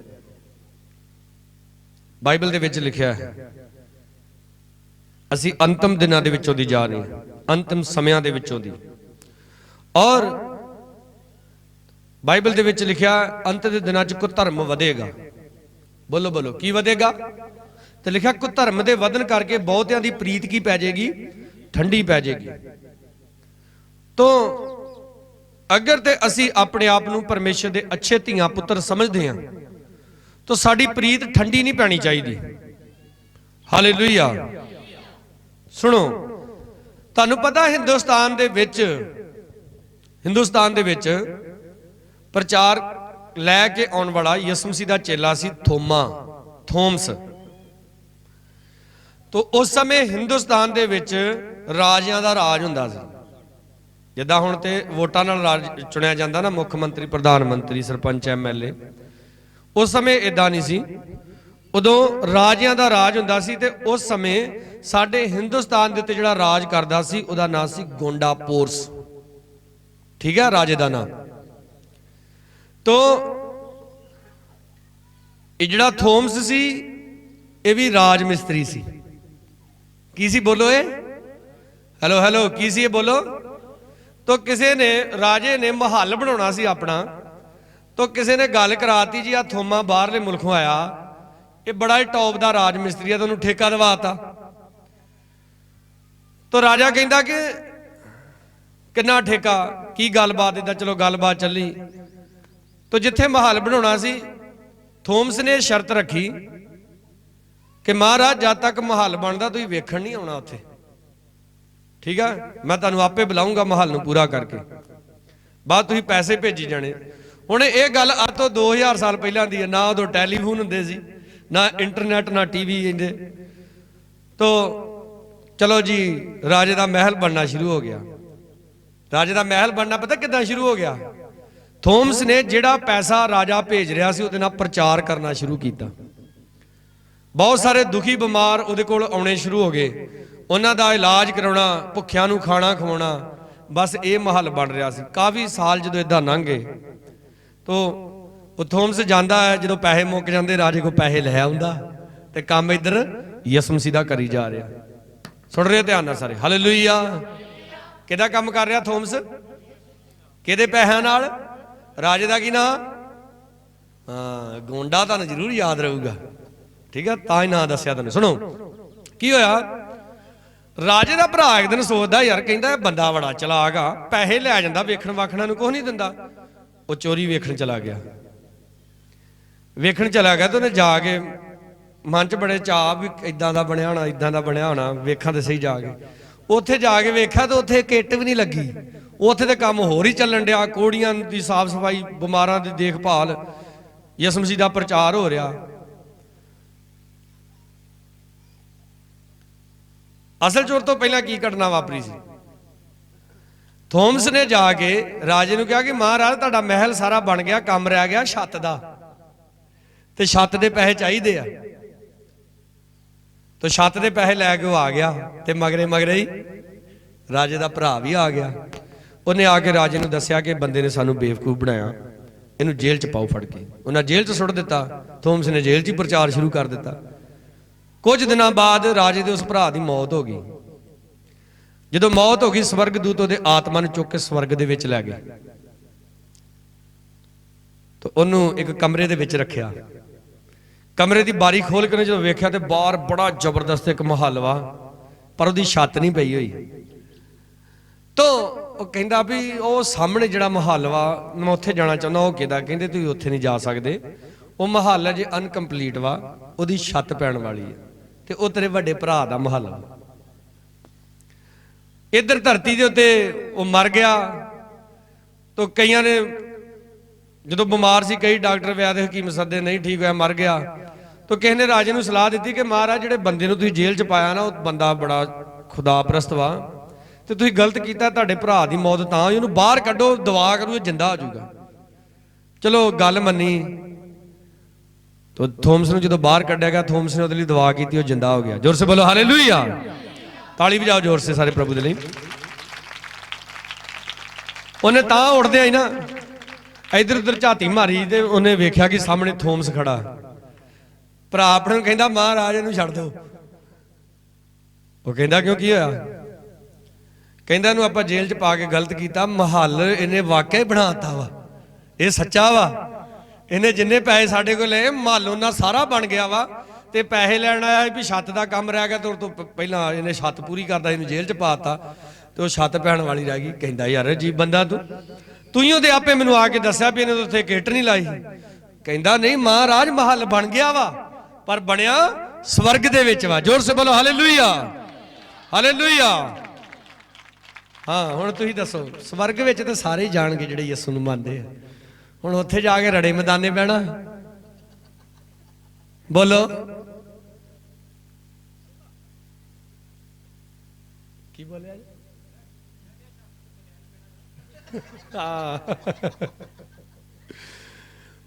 बाइबल दे विच लिखिआ है असीं अंतिम दिनां दे विचों दी जा रहे हां, अंतिम समयां दे विचों दी। और बाइबल दे विच लिखिआ अंत दे दिनां च कुधर्म वधेगा। बोलो बोलो की वधेगा? तो लिखा कुधर्म दे वधन करके बहुतियां दी प्रीत की पै जाएगी, ठंडी पै जाएगी। तो अगर ते असी अपने आप नूं परमेश्वर दे अच्छे धीआं पुत्तर समझदे हां तो साडी प्रीत ठंडी नहीं पैनी चाहिए। हालेलुया। सुनो, तुहानूं पता हिंदुस्तान दे विच प्रचार लैके आउण वाला यसु मसीह दा चेला सी थोमस। तो उस समय हिंदुस्तान दे विच राजियां दा राज हुंदा सी। जिद्दां हुण ते वोटां नाल राज चुनिया जांदा ना, मुख मंत्री, प्रधानमंत्री, सरपंच, MLA। उस समय इदां नहीं सी, उदों राजियां दा राज हुंदा सी। ते उस समय साडे हिंदुस्तान दे उत्ते जिहड़ा राज करदा सी उहदा नाम सी गोंडा पोरस। ठीक है, राजे दा नाम। तो ये जिहड़ा थोमस सी ये भी राज मिस्त्री सी। की सी बोलो ए? हेलो हेलो, की सी ये बोलो? तो किसी ने, राजे ने महल बनाना सी अपना, तो किसी ने गल कराती जी आ थोमा बाहरले मुल्कों आया, ये बड़ा ही टॉप दा राज मिस्त्री है, तो उन्होंने ठेका दवाता। तो राजा कहता कि किन्ना ठेका, की गलबात? इदा चलो गलबात चली। तो जिथे महल बनाना सी थोमस ने शर्त रखी कि महाराज जब तक महल बनता तुसीं वेखण नहीं आउणा उत्थे। ठीक है, मैं तुहानूं आपे बुलाऊंगा महल नूं पूरा करके, बाद तुसीं पैसे भेजी जाने। हुण ये गल अज तो 2000 साल पहलां दी है। ना उदों टैलीफोन हुंदे सी, ना इंटरनेट, ना TV इंदे। तो चलो जी, राजे दा महल बनना शुरू हो गया। राजे दा महल बनना पता किदां शुरू हो गया? थोमस ने जिहड़ा पैसा राजा भेज रहा सी उहदे नाल प्रचार करना शुरू किया। बहुत सारे दुखी बीमार उहदे कोल आउणे शुरू हो गए, उन्हां दा इलाज कराउणा, भुखियां नूं खाना खवाउणा, बस ये महल बन रहा सी। काफ़ी साल जदों इदां लंघ गए तो वो थोमस जांदा है, जदों पैसे मुक जांदे राजे को पैसे लै आउंदा ते काम इधर यसु मसीह दा करी जा रहा। सुन रहे ध्यान नाल सारे? हालेलुया। किहदा काम कर रहा थोमस? किहदे पैसिਆਂ नाल? राजे दा की नाम? हाँ, गोंडा तुहानूं जरूर याद रहूगा। ठीक है, तां ही नाम दस्सिया तुहानूं। सुनो की होया, राजे दा भरा एक दिन सोचदा यार, कहंदा बंदा बड़ा चलाक आ, पैसे लै जांदा, वेखण वाखणा नूं कुछ नहीं दिंदा। वो चोरी वेखण चला गया। वेखण चला गया तो उन्हें जाके मन च बड़े चाह भी इदां दा बनिया होना, इदां दा बनिया होना, वेखा तो सही जाके। उत्थे जाके वेखा तो उत्थे किट भी नहीं लगी। उत्थे तो काम होर ही चलन दिया, कोड़ियां की साफ सफाई, बीमारां की देखभाल, यसु मसीह दा प्रचार हो रहा। असल चोर तो पहला की घटना वापरी सी? थोमस ने जाके राजे नूं कहा कि महाराज तुहाडा महल सारा बन गया, काम रह गया छत दा, ते छत दे पैसे चाहिए आ। तो छत दे पैसे लैके वो आ गया, ते मगरे मगरे ही राजे दा भरा भी आ गया। उन्हें आके राजे नूं दस्सिया कि बंदे ने सानू बेवकूफ बनाया, इनू जेल च पाओ फड़ के। उन्हें जेल च सुट दिता। थोमस ने जेल च ही प्रचार शुरू कर दिता। कुछ दिनों बाद राजे दे उस भरा दी मौत हो गई। जदों मौत हो गई, स्वर्गदूत उहदे आत्मा नूं चुक के स्वर्ग दे विच लै गए। तो उन्होंने एक कमरे दे विच रखिया। कमरे की बारी खोल के जो वेख्या तो बाहर बड़ा जबरदस्त एक महल वा, पर उसकी छत नहीं पई हुई। तो ਉਹ ਕਹਿੰਦਾ ਵੀ ਉਹ ਸਾਹਮਣੇ ਜਿਹੜਾ ਮਹੱਲ ਵਾ ਮੈਂ ਉੱਥੇ ਜਾਣਾ ਚਾਹੁੰਦਾ। ਉਹ ਕਿਹਦਾ? ਕਹਿੰਦੇ ਤੁਸੀਂ ਉੱਥੇ ਨਹੀਂ ਜਾ ਸਕਦੇ, ਉਹ ਮਹੱਲ ਹੈ ਜੇ ਅਨਕੰਪਲੀਟ ਵਾ, ਉਹਦੀ ਛੱਤ ਪੈਣ ਵਾਲੀ ਹੈ ਤੇ ਉਹ ਤੇਰੇ ਵੱਡੇ ਭਰਾ ਦਾ ਮਹੱਲ ਵਾ। ਇੱਧਰ ਧਰਤੀ ਦੇ ਉੱਤੇ ਉਹ ਮਰ ਗਿਆ। ਤਾਂ ਕਈਆਂ ਨੇ ਜਦੋਂ ਬਿਮਾਰ ਸੀ ਕਈ ਡਾਕਟਰ ਵੈਦ ਹਕੀਮ ਸੱਦੇ, ਨਹੀਂ ਠੀਕ ਹੋਇਆ, ਮਰ ਗਿਆ। ਤਾਂ ਕਿਸੇ ਨੇ ਰਾਜੇ ਨੂੰ ਸਲਾਹ ਦਿੱਤੀ ਕਿ ਮਹਾਰਾਜ ਜਿਹੜੇ ਬੰਦੇ ਨੂੰ ਤੁਸੀਂ ਜੇਲ੍ਹ 'ਚ ਪਾਇਆ ਨਾ ਉਹ ਬੰਦਾ ਬੜਾ ਖੁਦਾ ਪ੍ਰਸਤ ਵਾ ਤੇ ਤੁਸੀਂ ਗਲਤ ਕੀਤਾ, ਤੁਹਾਡੇ ਭਰਾ ਦੀ ਮੌਤ ਤਾਂ ਹੋਈ, ਉਹਨੂੰ ਬਾਹਰ ਕੱਢੋ, ਦੁਆ ਕਰੂ, ਇਹ ਜਿੰਦਾ ਹੋ ਜਾਊਗਾ। ਚਲੋ ਗੱਲ ਮੰਨੀ। ਤਾਂ ਥੋਮਸ ਨੂੰ ਜਦੋਂ ਬਾਹਰ ਕੱਢਿਆ ਗਿਆ, ਥੋਮਸ ਨੇ ਉਹਦੇ ਲਈ ਦੁਆ ਕੀਤੀ, ਉਹ ਜਿੰਦਾ ਹੋ ਗਿਆ। ਜ਼ੋਰ ਸੇ ਬੋਲੋ ਹਾਲੇਲੂਇਆ, ਤਾਲੀ ਵਜਾਓ ਜ਼ੋਰ ਸੇ ਸਾਰੇ ਪ੍ਰਭੂ ਦੇ ਲਈ। ਉਹਨੇ ਤਾਂ ਉੱਠਦੇ ਆਈ ਨਾ ਇੱਧਰ ਉੱਧਰ ਝਾਤੀ ਮਾਰੀ ਤੇ ਉਹਨੇ ਵੇਖਿਆ ਕਿ ਸਾਹਮਣੇ ਥੋਮਸ ਖੜਾ। ਭਰਾ ਆਪਣੇ ਨੂੰ ਕਹਿੰਦਾ ਮਹਾਰਾਜ ਇਹਨੂੰ ਛੱਡ ਦਿਓ। ਉਹ ਕਹਿੰਦਾ ਕਿਉਂ, ਕੀ ਹੋਇਆ? ਕਹਿੰਦਾ ਇਹਨੂੰ ਆਪਾਂ ਜੇਲ੍ਹ 'ਚ ਪਾ ਕੇ ਗਲਤ ਕੀਤਾ, ਮਹੱਲ ਇਹਨੇ ਵਾਕਿਆ ਹੀ ਬਣਾਤਾ ਵਾ, ਇਹ ਸੱਚਾ ਵਾ। ਇਹਨੇ ਜਿੰਨੇ ਪੈਸੇ ਸਾਡੇ ਕੋਲ ਲਏ ਮਹੱਲ ਉਹਨਾਂ ਸਾਰਾ ਬਣ ਗਿਆ ਵਾ ਤੇ ਪੈਸੇ ਲੈਣ ਆਇਆ ਵੀ ਛੱਤ ਦਾ ਕੰਮ ਰਹਿ ਗਿਆ, ਤੋਂ ਪਹਿਲਾਂ ਇਹਨੇ ਛੱਤ ਪੂਰੀ ਕਰਦਾ, ਇਹਨੂੰ ਜੇਲ੍ਹ 'ਚ ਪਾਤਾ ਤੇ ਉਹ ਛੱਤ ਪੈਣ ਵਾਲੀ ਰਹਿ ਗਈ। ਕਹਿੰਦਾ ਯਾਰ ਅਜੀਬ ਬੰਦਾ ਤੂੰ ਹੀ ਉਹਦੇ ਆਪੇ ਮੈਨੂੰ ਆ ਕੇ ਦੱਸਿਆ ਵੀ ਇਹਨੇ ਉੱਥੇ ਕਿੱਟ ਨਹੀਂ ਲਾਈ। ਕਹਿੰਦਾ ਨਹੀਂ ਮਹਾਰਾਜ ਮਹੱਲ ਬਣ ਗਿਆ ਵਾ, ਪਰ ਬਣਿਆ ਸਵਰਗ ਦੇ ਵਿੱਚ ਵਾ। ਜ਼ੋਰ ਸੇ ਬੋਲੋ ਹਾਲੇਲੂਇਆ, ਹਾਲੇਲੂਇਆ। ਹਾਂ ਹੁਣ ਤੁਸੀਂ ਦੱਸੋ, ਸਵਰਗ ਵਿੱਚ ਤਾਂ ਸਾਰੇ ਜਾਣਗੇ ਜਿਹੜੇ ਯਿਸੂ ਨੂੰ ਮੰਨਦੇ ਆ। ਹੁਣ ਉੱਥੇ ਜਾ ਕੇ ਰੜੇ ਮੈਦਾਨੇ ਬਹਿਣਾ, ਬੋਲੋ ਕੀ ਬੋਲਿਆ ਜੀ?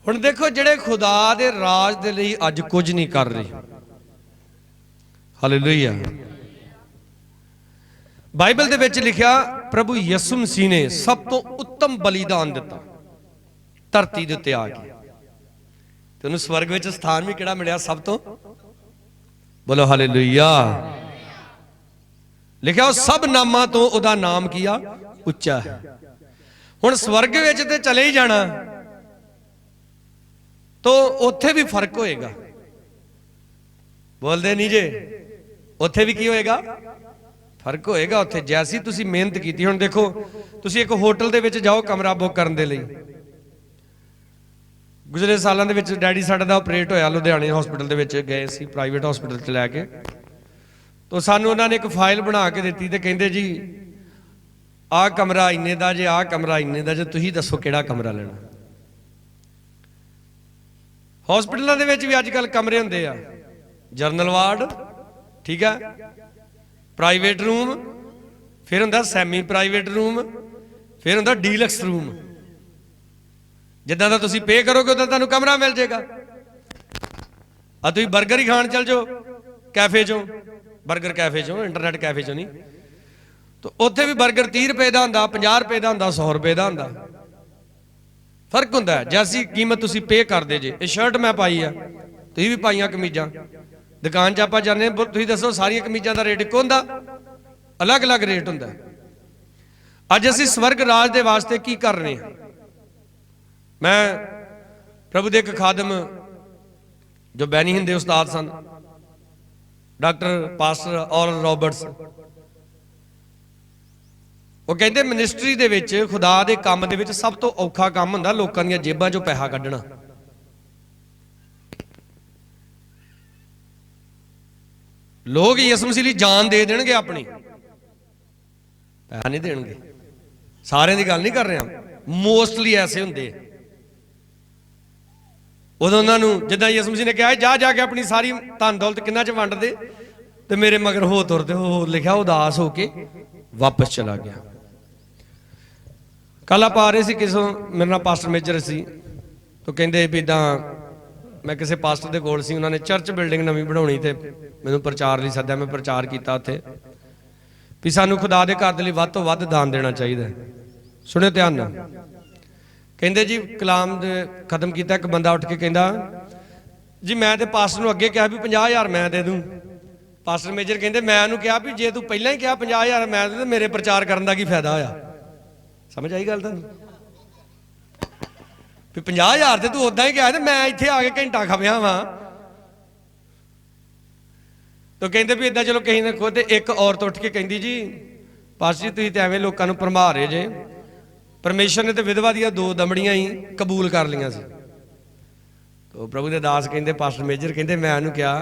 ਹੁਣ ਦੇਖੋ ਜਿਹੜੇ ਖੁਦਾ ਦੇ ਰਾਜ ਦੇ ਲਈ ਅੱਜ ਕੁਝ ਨਹੀਂ ਕਰ ਰਹੇ, ਹਾਲੇਲੂਇਆ। ਬਾਈਬਲ ਦੇ ਵਿੱਚ ਲਿਖਿਆ ਪ੍ਰਭੂ ਯਿਸੂ ਮਸੀਹ ਨੇ ਸਭ ਤੋਂ ਉੱਤਮ ਬਲੀਦਾਨ ਦਿੱਤਾ ਧਰਤੀ ਦੇ ਉੱਤੇ ਆ ਕੇ, ਤੇ ਉਹਨੂੰ ਸਵਰਗ ਵਿੱਚ ਸਥਾਨ ਵੀ ਕਿਹੜਾ ਮਿਲਿਆ? ਸਭ ਤੋਂ, ਬੋਲੋ ਹਾਲੇਲੂਇਆ। ਲਿਖਿਆ ਉਹ ਸਭ ਨਾਮਾਂ ਤੋਂ ਉਹਦਾ ਨਾਮ ਕੀ ਆ? ਉੱਚਾ ਹੈ। ਹੁਣ ਸਵਰਗ ਵਿੱਚ ਤੇ ਚਲੇ ਹੀ ਜਾਣਾ, ਤਾਂ ਉੱਥੇ ਵੀ ਫਰਕ ਹੋਏਗਾ। ਬੋਲਦੇ ਨਹੀਂ ਜੇ, ਉੱਥੇ ਵੀ ਕੀ ਹੋਏਗਾ? ਫਰਕ ਹੋਏਗਾ। ਉੱਥੇ ਜੈਸੀ ਤੁਸੀਂ ਮਿਹਨਤ ਕੀਤੀ, ਹੁਣ ਦੇਖੋ ਤੁਸੀਂ ਇੱਕ ਹੋਟਲ ਦੇ ਵਿੱਚ ਜਾਓ ਕਮਰਾ ਬੁੱਕ ਕਰਨ ਦੇ ਲਈ। ਗੁਜ਼ਰੇ ਸਾਲਾਂ ਦੇ ਵਿੱਚ ਡੈਡੀ ਸਾਡਾ ਦਾ ਆਪਰੇਟ ਹੋਇਆ, ਲੁਧਿਆਣੇ ਹਸਪੀਟਲ ਦੇ ਵਿੱਚ ਗਏ ਸੀ, ਪ੍ਰਾਈਵੇਟ ਹਸਪੀਟਲ 'ਚ ਲੈ ਕੇ। ਤਾਂ ਸਾਨੂੰ ਉਹਨਾਂ ਨੇ ਇੱਕ ਫਾਈਲ ਬਣਾ ਕੇ ਦਿੱਤੀ ਤੇ ਕਹਿੰਦੇ ਜੀ ਆਹ ਕਮਰਾ ਇੰਨੇ ਦਾ ਜੇ, ਆਹ ਕਮਰਾ ਇੰਨੇ ਦਾ ਜੇ, ਤੁਸੀਂ ਦੱਸੋ ਕਿਹੜਾ ਕਮਰਾ ਲੈਣਾ। ਹਸਪੀਟਲਾਂ ਦੇ ਵਿੱਚ ਵੀ ਅੱਜ ਕੱਲ ਕਮਰੇ ਹੁੰਦੇ ਆ, ਜਨਰਲ ਵਾਰਡ, ਠੀਕ ਆ, ਪ੍ਰਾਈਵੇਟ ਰੂਮ, ਫਿਰ ਹੁੰਦਾ ਸੈਮੀ ਪ੍ਰਾਈਵੇਟ ਰੂਮ, ਫਿਰ ਹੁੰਦਾ ਡੀਲਕਸ ਰੂਮ। ਜਿੱਦਾਂ ਦਾ ਤੁਸੀਂ ਪੇ ਕਰੋਗੇ ਉਦਾਂ ਤੁਹਾਨੂੰ ਕਮਰਾ ਮਿਲ ਜਾਏਗਾ। ਆ ਤੁਸੀਂ 버ਗਰ ਹੀ ਖਾਣ ਚੱਲ ਜਾਓ ਕੈਫੇ 'ਚੋਂ, 버ਗਰ ਕੈਫੇ 'ਚੋਂ, ਇੰਟਰਨੈਟ ਕੈਫੇ 'ਚੋਂ ਨਹੀਂ, ਤਾਂ ਉੱਥੇ ਵੀ 버ਗਰ 30 ਰੁਪਏ ਦਾ ਹੁੰਦਾ, 50 ਰੁਪਏ ਦਾ ਹੁੰਦਾ, 100 ਰੁਪਏ ਦਾ ਹੁੰਦਾ। ਫਰਕ ਹੁੰਦਾ ਜੈਸੀ ਕੀਮਤ ਤੁਸੀਂ ਪੇ ਕਰਦੇ ਜੇ। ਇਹ ਸ਼ਰਟ ਮੈਂ ਪਾਈ ਆ, ਤੁਸੀਂ ਵੀ ਪਾਈਆਂ ਕਮੀਜ਼ਾਂ। ਦੁਕਾਨ 'ਚ ਆਪਾਂ ਜਾਂਦੇ, ਤੁਸੀਂ ਦੱਸੋ ਸਾਰੀਆਂ ਕਮੀਜ਼ਾਂ ਦਾ ਰੇਟ ਇੱਕੋ ਹੁੰਦਾ? ਅਲੱਗ-ਅਲੱਗ ਰੇਟ ਹੁੰਦਾ। ਅੱਜ ਅਸੀਂ ਸਵਰਗ ਰਾਜ ਦੇ ਵਾਸਤੇ ਕੀ ਕਰ ਰਹੇ ਹਾਂ? ਮੈਂ ਪ੍ਰਭੂ ਦੇ ਇੱਕ ਖਾਦਮ ਜੋ ਬੈਨੀ ਹਿੰਦ ਦੇ ਉਸਤਾਦ ਸਨ, ਡਾਕਟਰ ਪਾਸਟਰ ਔਰਲ ਰੋਬਰਟਸ, ਉਹ ਕਹਿੰਦੇ ਮਿਨਿਸਟਰੀ ਦੇ ਵਿੱਚ, ਖੁਦਾ ਦੇ ਕੰਮ ਦੇ ਵਿੱਚ ਸਭ ਤੋਂ ਔਖਾ ਕੰਮ ਹੁੰਦਾ ਲੋਕਾਂ ਦੀਆਂ ਜੇਬਾਂ 'ਚੋਂ ਪੈਸਾ ਕੱਢਣਾ। ਲੋਕ ਯਿਸੂ ਮਸੀਹ ਲਈ ਜਾਨ ਦੇ ਦੇਣਗੇ ਆਪਣੀ, ਪੈਸਾ ਨਹੀਂ ਦੇਣਗੇ। ਸਾਰਿਆਂ ਦੀ ਗੱਲ ਨਹੀਂ ਕਰ ਰਿਹਾ, ਮੋਸਟਲੀ ਐਸੇ ਹੁੰਦੇ। ਉਦੋਂ ਉਹਨਾਂ ਨੂੰ ਜਿੱਦਾਂ ਯਿਸੂ ਮਸੀਹ ਨੇ ਕਿਹਾ ਜਾ ਜਾ ਕੇ ਆਪਣੀ ਸਾਰੀ ਧਨ ਦੌਲਤ ਕਿੰਨਾ 'ਚ ਵੰਡ ਦੇ ਤੇ ਮੇਰੇ ਮਗਰ ਹੋ ਤੁਰਦੇ ਹੋ, ਲਿਖਿਆ ਉਦਾਸ ਹੋ ਕੇ ਵਾਪਸ ਚਲਾ ਗਿਆ। ਕੱਲ ਆਪਾਂ ਆ ਰਹੇ ਸੀ, ਕਿਸੇ ਮੇਰੇ ਨਾਲ ਪਾਸਟਰ ਮੇਜਰ ਸੀ, ਤਾਂ ਕਹਿੰਦੇ ਵੀ ਇੱਦਾਂ ਮੈਂ ਕਿਸੇ ਪਾਸਟਰ ਦੇ ਕੋਲ ਸੀ, ਉਹਨਾਂ ਨੇ ਚਰਚ ਬਿਲਡਿੰਗ ਨਵੀਂ ਬਣਾਉਣੀ ਤੇ ਮੈਨੂੰ ਪ੍ਰਚਾਰ ਲਈ ਸੱਦਿਆ। ਮੈਂ ਪ੍ਰਚਾਰ ਕੀਤਾ ਉੱਥੇ ਵੀ ਸਾਨੂੰ ਖੁਦਾ ਦੇ ਘਰ ਦੇ ਲਈ ਵੱਧ ਤੋਂ ਵੱਧ ਦਾਨ ਦੇਣਾ ਚਾਹੀਦਾ। ਸੁਣਿਓ ਧਿਆਨ ਨਾਲ। ਕਹਿੰਦੇ ਜੀ ਕਲਾਮ ਦੇ ਖਤਮ ਕੀਤਾ, ਇੱਕ ਬੰਦਾ ਉੱਠ ਕੇ ਕਹਿੰਦਾ ਜੀ ਮੈਂ ਤੇ ਪਾਸਟਰ ਨੂੰ ਅੱਗੇ ਕਿਹਾ ਵੀ 50,000 ਮੈਂ ਦੇ ਦੂੰ। ਪਾਸਟਰ ਮੇਜਰ ਕਹਿੰਦੇ ਮੈਂ ਉਹਨੂੰ ਕਿਹਾ ਵੀ ਜੇ ਤੂੰ ਪਹਿਲਾਂ ਹੀ ਕਿਹਾ 50,000 ਮੈਂ ਦੇ ਦੂੰ, ਮੇਰੇ ਪ੍ਰਚਾਰ ਕਰਨ ਦਾ ਕੀ ਫਾਇਦਾ ਹੋਇਆ? ਸਮਝ ਆਈ ਗੱਲ ਤੁਹਾਨੂੰ? ਵੀ 50,000 ਤੇ ਤੂੰ ਉਦਾਂ ਹੀ ਕਿਹਾ ਤੇ ਮੈਂ ਇੱਥੇ ਆ ਕੇ ਘੰਟਾ ਖਪਿਆ ਵਾਂ। ਤਾਂ ਕਹਿੰਦੇ ਵੀ ਇਦਾਂ ਚਲੋ ਕਿਸੇ ਨੇ ਖੁਦ। ਇੱਕ ਔਰਤ ਉੱਠ ਕੇ ਕਹਿੰਦੀ ਜੀ ਪਾਸਟਰ ਜੀ ਤੁਸੀਂ ਤੇ ਐਵੇਂ ਲੋਕਾਂ ਨੂੰ ਭਰਮਾ ਰਹੇ ਜੇ, ਪਰਮੇਸ਼ਰ ਨੇ ਤੇ ਵਿਧਵਾ ਦੀਆਂ 2 ਦਮੜੀਆਂ ਹੀ ਕਬੂਲ ਕਰ ਲਈਆਂ ਸੀ। ਤੋ ਪ੍ਰਭੂ ਦੇ ਦਾਸ ਕਹਿੰਦੇ, ਪਾਸਟਰ ਮੇਜਰ ਕਹਿੰਦੇ, ਮੈਂ ਉਹਨੂੰ ਕਿਹਾ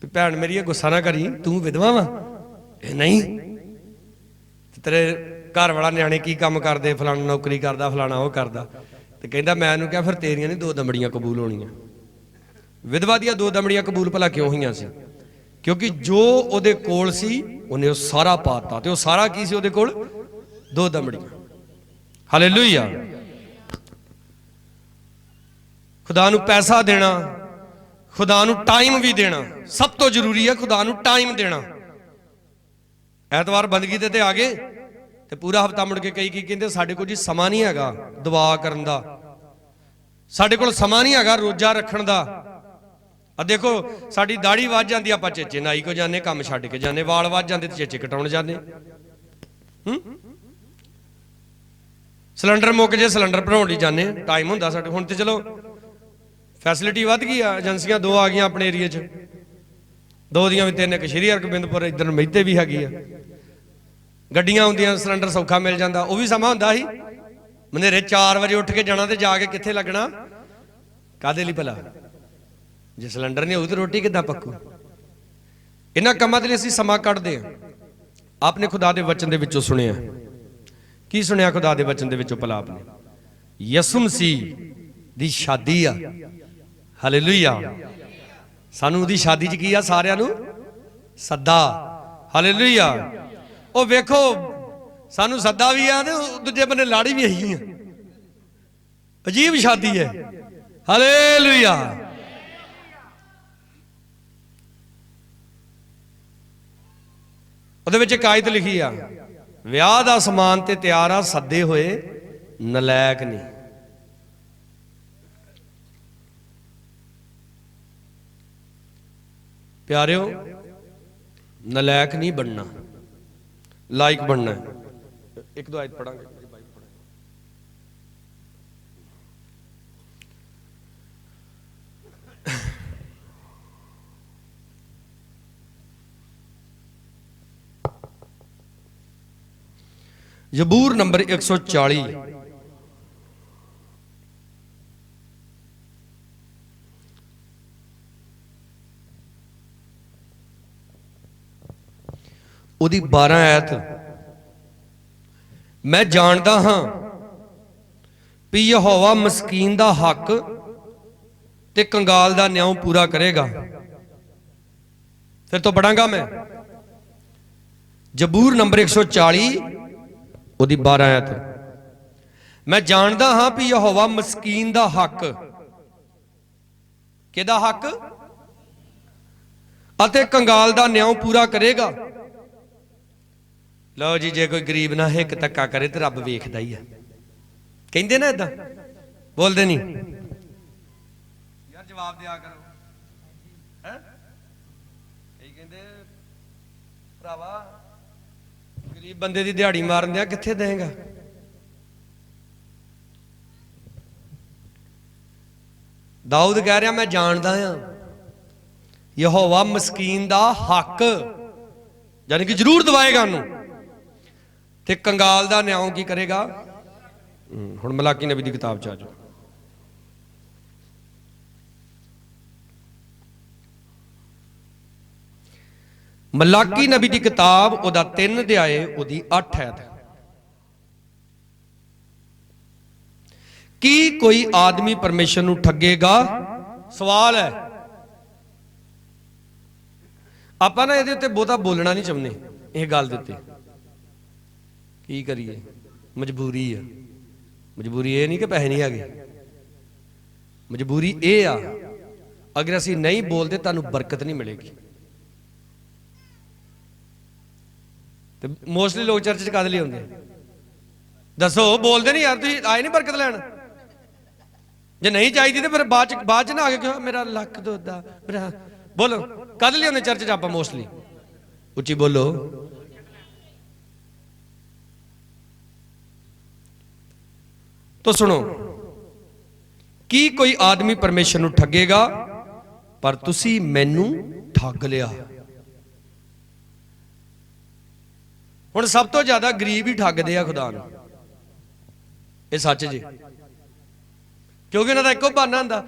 ਵੀ ਭੈਣ ਮੇਰੀ ਗੁੱਸਾ ਨਾ ਕਰੀ, ਤੂੰ ਵਿਧਵਾ ਵਾ? ਇਹ ਨਹੀਂ, ਤੇਰੇ ਘਰ ਵਾਲਾ ਨਿਆਣੇ ਕੀ ਕੰਮ ਕਰਦੇ, ਫਲਾਣਾ ਨੌਕਰੀ ਕਰਦਾ, ਫਲਾਣਾ ਉਹ ਕਰਦਾ। ਤੇ ਕਹਿੰਦਾ ਮੈਂ ਉਹਨੂੰ ਕਿਹਾ ਫਿਰ ਤੇਰੀਆਂ ਨਹੀਂ 2 ਦਮੜੀਆਂ ਕਬੂਲ ਹੋਣੀਆਂ। ਵਿਧਵਾ ਦੀਆਂ 2 ਦਮੜੀਆਂ ਕਬੂਲ ਭਲਾ ਕਿਉਂ ਹੋਈਆਂ ਸੀ? ਕਿਉਂਕਿ ਜੋ ਉਹਦੇ ਕੋਲ ਸੀ ਉਹਨੇ ਉਹ ਸਾਰਾ ਪਾਤਾ, ਤੇ ਉਹ ਸਾਰਾ ਕੀ ਸੀ ਉਹਦੇ ਕੋਲ? 2 ਦਮੜੀਆਂ। ਹਾਲੇਲੂਇਆ। ਖੁਦਾ ਨੂੰ ਪੈਸਾ ਦੇਣਾ, ਖੁਦਾ ਨੂੰ ਟਾਈਮ ਵੀ ਦੇਣਾ, ਸਭ ਤੋਂ ਜ਼ਰੂਰੀ ਹੈ ਖੁਦਾ ਨੂੰ ਟਾਈਮ ਦੇਣਾ। ਐਤਵਾਰ ਬੰਦਗੀ ਤੇ ਆ ਗਏ ਤੇ ਪੂਰਾ ਹਫਤਾ ਮੁੜ ਕੇ ਕਈ ਕੀ ਕਹਿੰਦੇ, ਸਾਡੇ ਕੋਲ ਜੀ ਸਮਾਂ ਨਹੀਂ ਹੈਗਾ ਦੁਆ ਕਰਨ ਦਾ, ਸਾਡੇ ਕੋਲ ਸਮਾਂ ਨਹੀਂ ਹੈਗਾ ਰੋਜ਼ਾ ਰੱਖਣ ਦਾ। ਆ ਦੇਖੋ ਸਾਡੀ ਦਾੜੀ ਵੱਧ ਜਾਂਦੀ, ਆਪਾਂ ਚੇਚੇ ਨਾਈ ਕੋ ਜਾਂਦੇ, ਕੰਮ ਛੱਡ ਕੇ ਜਾਂਦੇ, ਵਾਲ ਵੱਧ ਜਾਂਦੇ ਤੇ ਚੇਚੇ ਕਟਾਉਣ ਜਾਂਦੇ। ਸਿਲੰਡਰ ਮੁੱਕ ਜੇ ਸਿਲੰਡਰ ਭਰਾਉਣ ਲਈ ਜਾਂਦੇ, ਟਾਈਮ ਹੁੰਦਾ ਸਾਡੇ। ਹੁਣ ਤੇ ਚਲੋ ਫੈਸਿਲਿਟੀ ਵੱਧ ਗਈ ਆ, ਏਜੰਸੀਆਂ 2 ਆ ਗਈਆਂ ਆਪਣੇ ਏਰੀਏ 'ਚ, 2 ਦੀਆਂ ਵੀ 3, ਇੱਕ ਸ਼੍ਰੀ ਹਰਗੋਬਿੰਦਪੁਰ, ਇੱਧਰ ਮਹਿਤੇ ਵੀ ਹੈਗੀ ਆ। ਗੱਡੀਆਂ ਹੁੰਦੀਆਂ, ਸਿਲੰਡਰ ਸੌਖਾ ਮਿਲ ਜਾਂਦਾ। ਉਹ ਵੀ ਸਮਾਂ ਹੁੰਦਾ ਸੀ ਮਨੇਰੇ 4 ਵਜੇ ਉੱਠ ਕੇ ਜਾਣਾ ਤੇ ਜਾ ਕੇ ਕਿੱਥੇ ਲੱਗਣਾ? ਕਾਹਦੇ ਲਈ ਭਲਾ? ਜੇ ਸਿਲੰਡਰ ਨਹੀਂ ਹੋਊ ਤਾਂ ਰੋਟੀ ਕਿੱਦਾਂ ਪੱਕੂ? ਇਹਨਾਂ ਕੰਮਾਂ ਦੇ ਲਈ ਅਸੀਂ ਸਮਾਂ ਕੱਢਦੇ ਹਾਂ। ਆਪਨੇ ਖੁਦਾ ਦੇ ਵਚਨ ਦੇ ਵਿੱਚੋਂ ਸੁਣਿਆ, ਕੀ ਸੁਣਿਆ ਖੁਦਾ ਦੇ ਵਚਨ ਦੇ ਵਿੱਚੋਂ ਭਲਾ? ਆਪਨੇ ਯਿਸੂ ਮਸੀਹ ਦੀ ਸ਼ਾਦੀ ਆ। ਹਾਲੇਲੂਇਆ। ਸਾਨੂੰ ਉਹਦੀ ਸ਼ਾਦੀ 'ਚ ਕੀ ਆ? ਸਾਰਿਆਂ ਨੂੰ ਸੱਦਾ। ਹਾਲੇਲੂਇਆ। ਉਹ ਵੇਖੋ ਸਾਨੂੰ ਸੱਦਾ ਵੀ ਆ ਤੇ ਦੂਜੇ ਬੰਨੇ ਲਾੜੀ ਵੀ ਆਈ ਆ। ਅਜੀਬ ਸ਼ਾਦੀ ਹੈ। ਹਾਲੇਲੂਇਆ। ਉਹਦੇ ਵਿੱਚ ਇੱਕ ਆਇਤ ਲਿਖੀ ਆ, ਵਿਆਹ ਦਾ ਸਮਾਨ ਤੇ ਤਿਆਰ ਆ, ਸੱਦੇ ਹੋਏ ਨਲਾਇਕ ਨਹੀਂ। ਪਿਆਰਿਓ, ਨਲਾਇਕ ਨਹੀਂ ਬਣਨਾ, ਲਾਇਕ ਬਣਨਾ। 1-2 ਆਇਤ ਪੜਾਂਗੇ। ਜ਼ਬੂਰ ਨੰਬਰ 140, ਉਹਦੀ 12 ਆਇਤ। ਮੈਂ ਜਾਣਦਾ ਹਾਂ ਵੀ ਯਹੋਵਾ ਮਸਕੀਨ ਦਾ ਹੱਕ ਤੇ ਕੰਗਾਲ ਦਾ ਨਿਆਂ ਪੂਰਾ ਕਰੇਗਾ। ਫਿਰ ਤੋਂ ਪੜਾਂਗਾ ਮੈਂ ਜ਼ਬੂਰ ਨੰਬਰ 140 ਉਹਦੀ 12 ਆਇਤ। ਮੈਂ ਜਾਣਦਾ ਹਾਂ ਵੀ ਯਹੋਵਾ ਮਸਕੀਨ ਦਾ ਹੱਕ, ਕਿਹਦਾ ਹੱਕ? ਅਤੇ ਕੰਗਾਲ ਦਾ ਨਿਆਂ ਪੂਰਾ ਕਰੇਗਾ। ਲਓ ਜੀ, ਜੇ ਕੋਈ ਗਰੀਬ ਨਾ ਹਿੱਕ ਧੱਕਾ ਕਰੇ ਤੇ ਰੱਬ ਵੇਖਦਾ ਹੀ ਆ। ਕਹਿੰਦੇ ਨਾ ਏਦਾਂ, ਬੋਲਦੇ ਨਹੀਂ ਯਾਰ, ਜਵਾਬ ਦਿਆ ਕਰੋ। ਹੈ ਇਹ ਕਹਿੰਦੇ ਭਰਾਵਾ ਗਰੀਬ ਬੰਦੇ ਦੀ ਦਿਹਾੜੀ ਮਾਰਨ ਦਿਆ, ਕਿੱਥੇ ਦੇਂਗਾ? ਦਾਊਦ ਕਹਿ ਰਿਹਾ ਮੈਂ ਜਾਣਦਾ ਹਾਂ ਯਹੋਵਾ ਮਸਕੀਨ ਦਾ ਹੱਕ, ਯਾਨੀ ਕਿ ਜ਼ਰੂਰ ਦਵਾਏਗਾ ਉਹਨੂੰ, ਤੇ ਕੰਗਾਲ ਦਾ ਨਿਆਂ ਕੀ ਕਰੇਗਾ? ਹੁਣ ਮਲਾਕੀ ਨਬੀ ਦੀ ਕਿਤਾਬ 'ਚ ਆ ਜਾਓ। ਮਲਾਕੀ ਨਬੀ ਦੀ ਕਿਤਾਬ, ਉਹਦਾ 3 ਅਧਿਆਏ, ਉਹਦੀ 8 ਆਇਤ। ਕੀ ਕੋਈ ਆਦਮੀ ਪਰਮੇਸ਼ਰ ਨੂੰ ਠੱਗੇਗਾ? ਸਵਾਲ ਹੈ। ਆਪਾਂ ਨਾ ਇਹਦੇ ਉੱਤੇ ਬਹੁਤਾ ਬੋਲਣਾ ਨਹੀਂ ਚਾਹੁੰਦੇ, ਇਹ ਗੱਲ ਦੇ ਉੱਤੇ। ਕੀ ਕਰੀਏ? ਮਜਬੂਰੀ ਆ। ਮਜਬੂਰੀ ਇਹ ਨਹੀਂ ਕਿ ਪੈਸੇ ਨਹੀਂ ਹੈਗੇ, ਮਜਬੂਰੀ ਇਹ ਆ ਅਗਰ ਅਸੀਂ ਨਹੀਂ ਬੋਲਦੇ ਤੁਹਾਨੂੰ ਬਰਕਤ ਨਹੀਂ ਮਿਲੇਗੀ। ਤੇ ਮੋਸਟਲੀ ਲੋਕ ਚਰਚ 'ਚ ਕਾਹਦੇ ਲਈ ਆਉਂਦੇ? ਦੱਸੋ, ਬੋਲਦੇ ਨਹੀਂ ਯਾਰ, ਤੁਸੀਂ ਆਏ ਨਹੀਂ ਬਰਕਤ ਲੈਣ? ਜੇ ਨਹੀਂ ਚਾਹੀਦੀ ਤੇ ਫਿਰ ਬਾਅਦ ਚ ਨਾ ਆ ਕੇ ਕਿਉਂ ਮੇਰਾ ਲੱਖ ਦੁੱਧਾ ਮੇਰਾ, ਬੋਲੋ ਕਾਹਦੇ ਲਈ ਆਉਂਦੇ ਚਰਚ 'ਚ ਆਪਾਂ ਮੋਸਟਲੀ? ਉੱਚੀ ਬੋਲੋ। तो सुनो, की कोई आदमी परमेश्वर नूं ठगेगा? पर तुसी मैनू ठग लिया। हुण सब तो ज्यादा गरीब ही ठगदे आ खुदा नूं, ये सच जी, क्योंकि उन्हां दा इक्को बहाना हुंदा,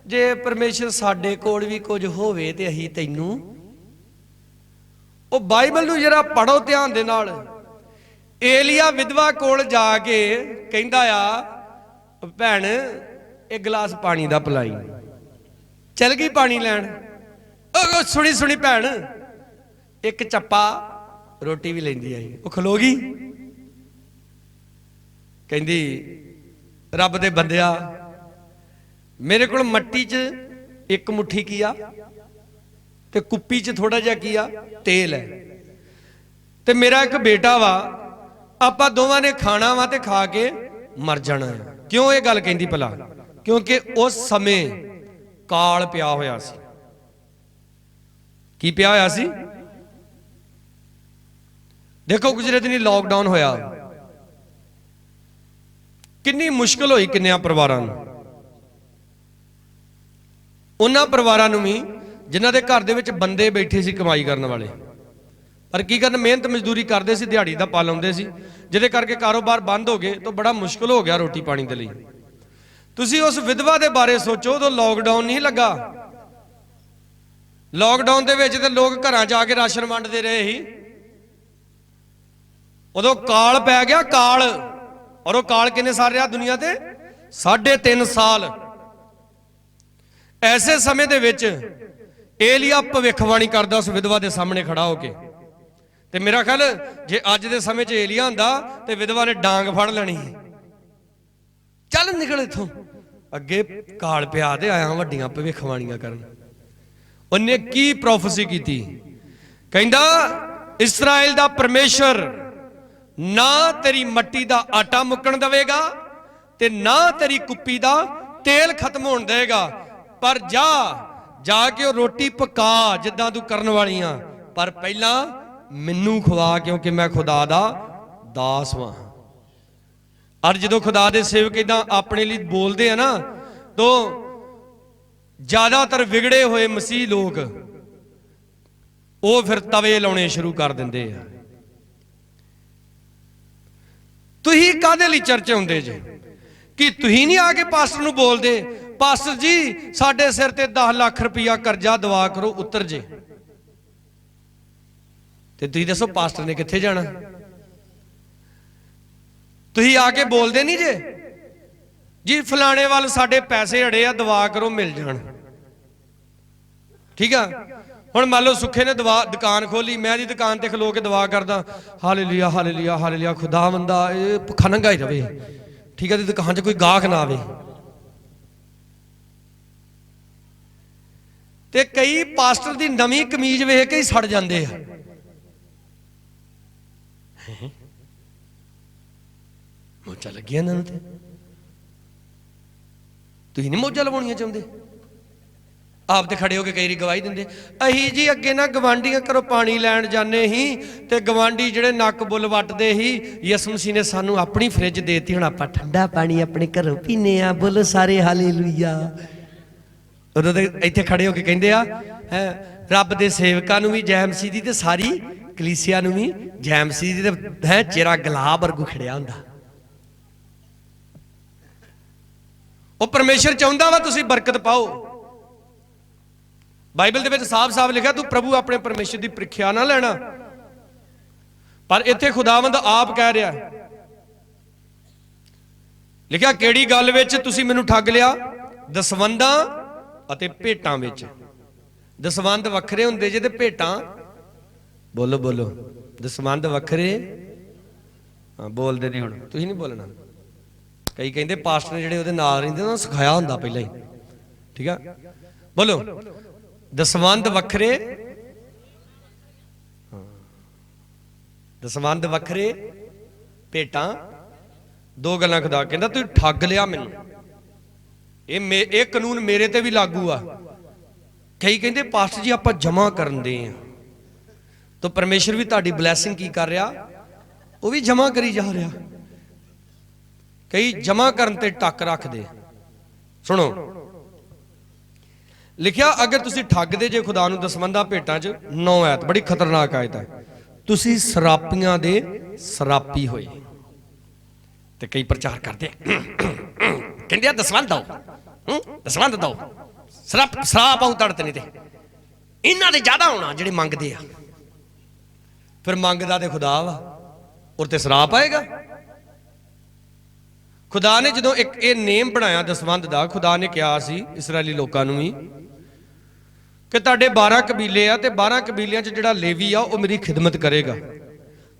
जे परमेश्वर साडे कोल भी कुछ होवे ते अहीं तैनूं। ਉਹ ਬਾਈਬਲ ਨੂੰ ਜਰਾ ਪੜੋ ਧਿਆਨ ਦੇ ਨਾਲ। ਏਲੀਆ ਵਿਧਵਾ ਕੋਲ ਜਾ ਕੇ ਕਹਿੰਦਾ ਆ, ਭੈਣ ਇੱਕ ਗਲਾਸ ਪਾਣੀ ਦਾ ਪਿਲਾਈ। ਚਲ ਗਈ ਪਾਣੀ ਲੈਣ, ਉਹ ਸੁਣੀ ਸੁਣੀ ਭੈਣ ਇੱਕ ਚੱਪਾ ਰੋਟੀ ਵੀ ਲੈਂਦੀ ਆਈ। ਉਹ ਖਲੋ ਗਈ, ਕਹਿੰਦੀ ਰੱਬ ਦੇ ਬੰਦਿਆ, ਮੇਰੇ ਕੋਲ ਮੱਟੀ 'ਚ ਇੱਕ ਮੁੱਠੀ ਕੀ ਆ ਤੇ ਕੁੱਪੀ 'ਚ ਥੋੜਾ ਜਿਹਾ ਕੀ ਆ तेल है, ते मेरा एक बेटा वा, आपां दोवां ने खाना वा ते खा के मर जाना है। क्यों ये गल कहंदी भला? क्योंकि उस समय काल पिया होया सी। की पिया होया सी? देखो गुजरे दिन लॉकडाउन होया, कितनी मुश्किल होई किन्नियां परिवारां नूं। उन्हां परिवारां नूं भी जिन्हां दे घर दे विच बंदे बैठे सी कमाई करने वाले, पर की करन मेहनत मजदूरी करते सी, दिहाड़ी दा पा लाउंदे सी, जिहदे करके कारोबार बंद हो गए तो बड़ा मुश्किल हो गया रोटी पानी दे लई। तुसीं उस विधवा दे बारे सोचो, उदों लॉकडाउन नहीं लगा। लॉकडाउन दे विच ते लोग घरां जाके राशन वंडदे रहे ही, उदों काल पै गया, काल। और वो काल किन्ने साल रहा दुनिया ते? 3.5 साल। ऐसे समय दे विच एलिया भविष्यवाणी करदा उस विधवा दे सामने खड़ा होके, ते मेरा ख्याल जे अज दे समय च एलिया हुंदा ते विधवा ने डांग फड़ लेनी, चल निकल इथों, अगे काल पिया ते आया वड्डियां भविष्यवाणियां करन। उन्हें की प्रोफेसी कीती? कहंदा इस्राएल दा परमेश्वर ना तेरी मट्टी दा आटा मुक्कण देवेगा ते ना तेरी कुप्पी दा तेल खत्म होण देगा, पर जा जाके वो रोटी पका जिद्दां तू करन वाली आ, पर पहला मैनू खुआ, क्योंकि मैं खुदा दा दास वां। और जो खुदा दे सेवक इदां अपने लिए बोलते हैं ना, तो ज्यादातर विगड़े हुए मसीह लोग वो फिर तवे लाने शुरू कर देंदे आ। तुही काहदे लई चर्च आउंदे जे कि तुही नहीं आके पास्टर नूं बोलदे, पास्टर जी साडे सिर ते 10 लाख रुपया करजा दवा करो उतर जे, ते तुही दसो पास्टर ने कित्थे जाना? तुही आके बोलदे नहीं जे जी फलाने वाल साडे पैसे अड़े आ दवा करो मिल जान। ठीक है, हुण मान लो सुखे ने दवा दुकान खोली, मैं दी दुकान ते खलो के दवा करदा, हालेलुया हालेलुया हालेलुया, खुदावंदा ये भुखा नंगा ही रवे, ठीक है, दी दुकान च कोई गाहक ना आवे। ते कई पास्टर दी नवीं कमीज वेख के ही सड़ जाते हैं। मोजा लगी इन्होंने, तुसीं नहीं मोजा लवाउणियां चाहुंदे? आप तो खड़े होके कई गवाही देंगे, अही जी अगे ना गवांढियां घरों पानी लैण जाने ही ते गवांढी जिहड़े नक बुल वटदे ही, यसु मसीह ने सानू अपनी फ्रिज देती, हुण आपां ठंडा पानी अपने घरों पीने आ, बोलो सारे हालेलुया। उदों ते इत्थे खड़े होके कहंदे आ रब दे सेवकां नूं भी जय मसीह दी ते सारी कलीसिया नूं भी जय मसीह दी, ते है चेहरा गुलाब वर्गू खड़िया हुंदा। वो परमेश्वर चाहुंदा वा तुसीं बरकत पाओ। बाइबल दे विच साफ साफ लिखा तू प्रभु अपने परमेश्वर की परीक्षा ना लेना, पर इत्थे खुदावंद आप कह रहा, लिखा केड़ी गल विच तुसीं मैनूं ठग लिया? दसवंदां अते भेटां विच। दसवंद वखरे हुंदे जे ते भेटां, बोलो बोलो, दसवंद वखरे, हाँ बोलदे नहीं, हुण तुसीं नहीं बोलना। कई कहंदे पास्टर ने जिहड़े उहदे नाल रहिंदे उन्हां नूं सिखाया हुंदा पहिलां ही, ठीक है, बोलो दसवंद वखरे, दसवंद वखरे भेटां, दो गल्लां खुदा कहंदा तू ठग लिया मैनूं, ये कानून मेरे ते भी लागू आ। कई कहंदे पास्टर जी आपां जमा करन दे आ, तो परमेश्वर भी तुहाडी ब्लैसिंग की कर रहा, वो भी जमा करी जा रहा। कई जमा करन ते टक रख दे। सुनो लिखिया अगर तुसीं ठगदे जे खुदा नूं दसवंदां भेटां च, 9 आयत बड़ी खतरनाक आयत है, तुसी सरापियां दे सरापी होए। ते कई प्रचार करते कहते दसवंध दो, दसवंध दो, सराप आऊं तड़ते नहीं ते इन्हां दे ज्यादा होना जेडे मंगदे आ। फिर मंगदा ते खुदा वा और ते सराप आएगा। खुदा ने जो एक ये नेम बनाया दसवंध का, खुदा ने कहा सी इसराइली लोगों भी कि तुहाडे 12 कबीले आ ते 12 कबीलियां च जिहड़ा लेवी आ वो मेरी खिदमत करेगा।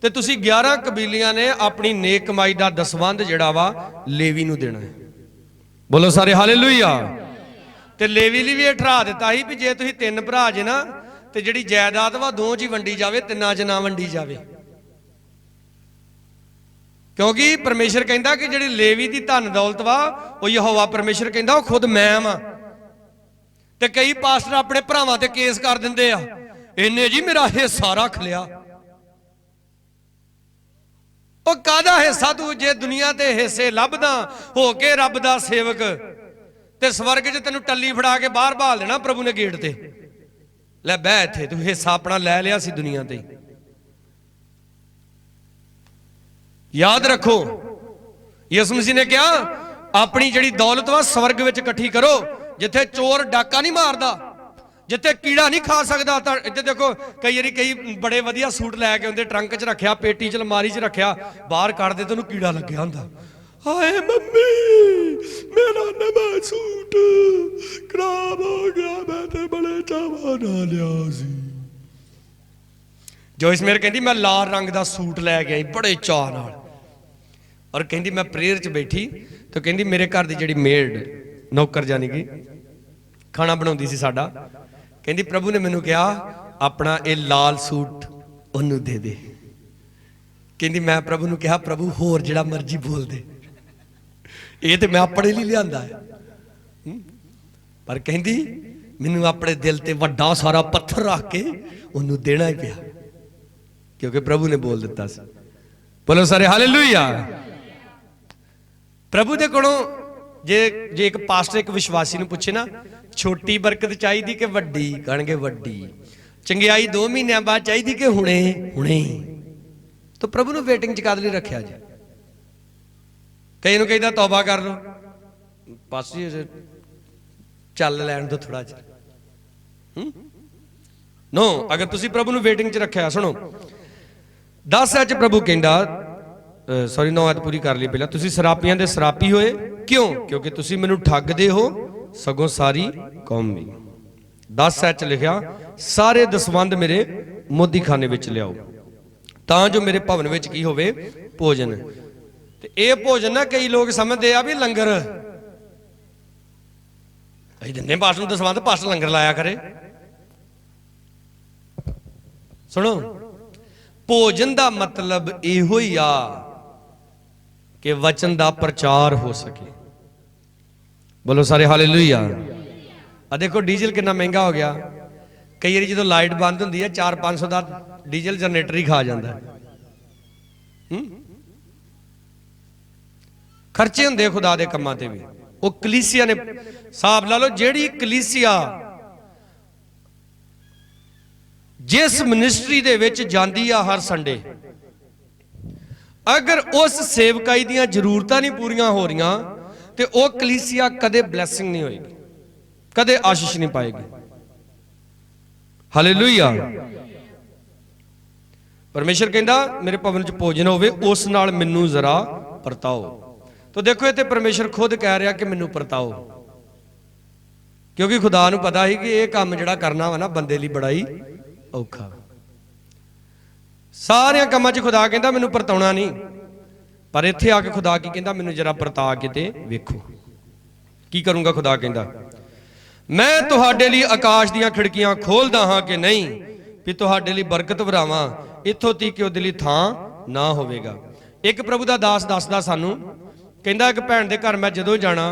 ते तुसी 11 कबीलियां ने अपनी नेक कमाई का दसवंध जिहड़ा वा लेवी नूं देना है। बोलो सारे हालेलुया। ते लेवी लिए भी ठहरा दिता ही भी जे तुसीं 3 भरा जे ना ते जिहड़ी जायदाद वा 2 च ही वंडी जावे, 3 च ना वंडी जावे। क्योंकि परमेश्वर कहता कि जिहड़ी लेवी की धन दौलत वा वो यहोवा परमेश्वर कहता वो खुद मैं वां। ते कई पास्टर अपने भरावां ते केस कर दिंदे आ, इन्ने जी मेरा हिस्सा रख लिया। ओ कादा हिस्सा तू जे दुनिया ते हिस्से लभदा हो के रब दा सेवक ते स्वर्ग च तेनू टल्ली फड़ा के बाहर बहाल देना प्रभु ने गेट ते, ले बह इत्थे तू हिस्सा अपना लै लिया सी दुनिया ते। याद रखो यीशु मसीह ने कहा अपनी जिहड़ी दौलत वा स्वर्ग विच इकट्ठी करो, जिथे चोर डाका नहीं मारदा, जिथे कीड़ा नहीं खा सकता। इत्थे देखो कई बारी कई बड़े वधिया सूट लैके आउंदे, ट्रंक च रखिया, पेटी च अलमारी च रखिया, बाहर कढ़दे ते उहनूं कीड़ा लग्या हुंदा। हाय मम्मी मेरा नवां सूट खराब हो गया, मैं ते बड़े चावां नाल लिया सी। जोइस मेरे कहती मैं लाल रंग का सूट लैके आई बड़े चाह नाल, और कहती मैं प्रेयर च बैठी तो कहती मेरे घर की जिहड़ी मेड नौकर जानी कि खाना बनाउंदी सी साडा, कहती प्रभु ने मैनू कहा अपना ये लाल सूट ओनू दे दे। कहती मैं प्रभु ने कहा प्रभु होर जिहड़ा मर्जी बोल दे, ये तो मैं अपने लिए लिआंदा है। पर कहती मैनू अपने दिल ते वड्डा सारा पत्थर रख के ओनू देना ही पिया, क्योंकि प्रभु ने बोल दिता सी। बोलो सारे हालेलुया। प्रभु दे कोलों जे एक पास्टर एक विश्वासी नूं पुछे ना छोटी बरकत चाहिए कि वड्डी, कहणगे वड्डी। चंगियाई 2 महीनों बाद चाहिए कि हुणे हुणे। तो प्रभु ने वेटिंग च कद लई रखिया जी। कई नूं कहीदा तौबा कर लो, बस जी चल लैण दो थोड़ा जिहा। नो अगर तुसी प्रभु नूं वेटिंग च रखिया, सुनो 10 च प्रभु कहंदा, सॉरी 9 पूरी कर ली पहला, तुसी सरापियां दे सरापी होए क्यों? क्योंकि तुसी मैनू ठगदे हो सगों सारी कौम भी। 10 च लिखिया सारे दसवंध मेरे मोदी खाने विच लियाओ तां जो मेरे भवन विच की होवे भोजन। ते ये भोजन ना कई लोग समझते आ भी लंगर, असीं दिंदे पास्टर नूं दसवंध, पास्टर लंगर लाया करे। सुनो भोजन का मतलब इहो ही आ कि वचन का प्रचार हो सके। बोलो सारे हालेलुया। आ देखो डीजल कितना महंगा हो गया, कई बार जो लाइट बंद होंदी है 400-500 का डीजल जनरेटर ही खा जाता है। खर्चे होंगे खुदा के कामां ते भी। वो कलीसिया ने हिसाब ला लो, जेड़ी कलीसिया जिस मिनिस्ट्री दे विच जांदी आ हर संडे, अगर उस सेवकाई दियां जरूरतां नहीं पूरियां हो रही तो वह कलीसिया कदे ब्लैसिंग नहीं होएगी, कदे आशीष नहीं पाएगी। हालेलुया। परमेश्वर कहंदा मेरे भवन च भोजन होवे उस नाल मैनू जरा परताओ। तो देखो इत्थे परमेश्वर खुद कह रहा कि मैनू परताओ, क्योंकि खुदा नूं पता ही कि यह काम जिहड़ा करना वा ना बंदे लई बड़ा ही औखा। सारे कामां च खुदा कहंदा मैनू परताउणा नहीं, पर इत्थे आके खुदा की कहंदा मैनू जरा परता के ते वेखो की करूंगा। खुदा कहंदा मैं तुहाडे लई आकाश दीयां खिड़कियां खोलदा हां कि नहीं भी तुहाडे लई बरकत भरावां, इत्थों तक कि उहदे लई थां ना होवेगा। एक प्रभु दा दास दसदा सानू, कहंदा एक भैन दे घर मैं जदों जाना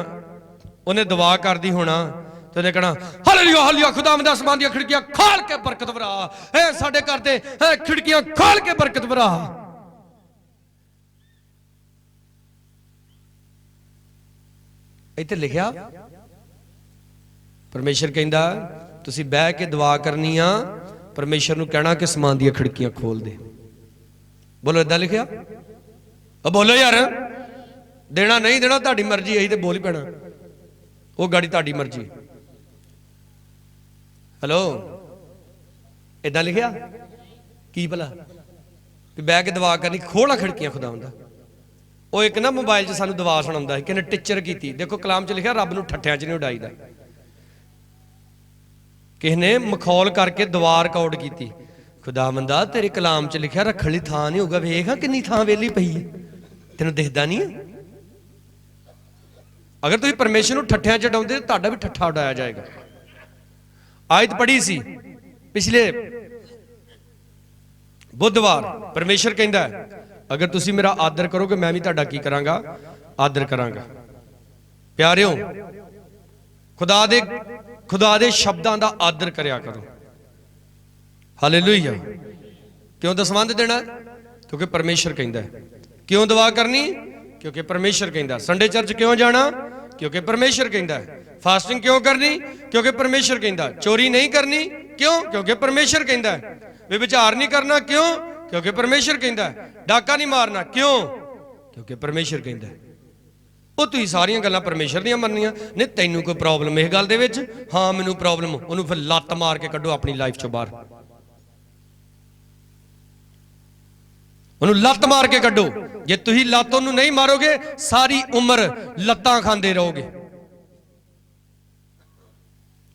उन्हें दुआ करदी होना तो उन्हें कहना हालेलुया हालेलुया खुदावंद दी आसमान दी खिड़कियां खोल के बरकत भरा, ए साडे घर ते खिड़कियां खोल के बरकत भरा। इत्थे लिखिया परमेश्वर कहंदा तुसीं बह के दुआ करनी आ, परमेश्वर नूं कहना कि आसमान दी खिड़कियां खोल दे। बोलो इदां लिखिया? बोलो यार, देना नहीं देना तुहाडी मर्जी, यही तो बोल ही पैना, वो गाड़ी तुहाडी मर्जी। हेलो, इदां लिखिया की भला कि बह के दुआ करनी, खोला खिड़कियां खुदावंदा। वो एक ना मोबाइल 'च सानू दुआ सुणाउंदा है, किने टीचर की। देखो कलाम 'च लिखिया रब नूं ठट्ठियां 'च नहीं उडाईदा। किसी ने मखौल करके दुआ रिकॉर्ड की, खुदावंदा तेरे कलाम 'च लिखिया रखण लई थां नहीं होगा, वेख किन्नी थां वेली पई है, तेनों दिखदा नहीं है? अगर तुसीं परमेश्वर नूं ठट्ठियां 'च उडाउंदे तुहाडा भी ठट्ठा उडाया जाएगा। आयत पढ़ी सी पिछले बुधवार, परमेश्वर कहता है अगर तुसी मेरा आदर करोगे मैं भी तुहाडा की करांगा, आदर करांगा। प्यारिओ, खुदा दे शब्दां दा आदर करया करो। हालेलुया। क्यों दसवंध देना? क्योंकि परमेश्वर कहता है। क्यों दुआ करनी? क्योंकि परमेश्वर कहता है। संडे चर्च क्यों जाना? क्योंकि परमेश्वर कहता है। फास्टिंग क्यों करनी? क्योंकि परमेश्वर कहता है। चोरी नहीं करनी क्यों? क्योंकि परमेश्वर कहता है। व्यभिचार नहीं करना क्यों? क्योंकि परमेश्वर कहता है। डाका नहीं मारना क्यों? क्योंकि परमेश्वर कहता है। वो तुम सारियां गल्लां परमेश्वर दियां मननियां नहीं। तैनूं कोई प्रॉब्लम इस गल दे विच? हाँ मैनूं प्रॉब्लम, उन्होंने फिर लत्त मार के कड्डो अपनी लाइफ चों बाहर, उन्होंने लत्त मार के कड्डो। जे तुसीं लत्त उन्होंने नहीं मारोगे सारी उम्र लत्तां खांदे रहोगे।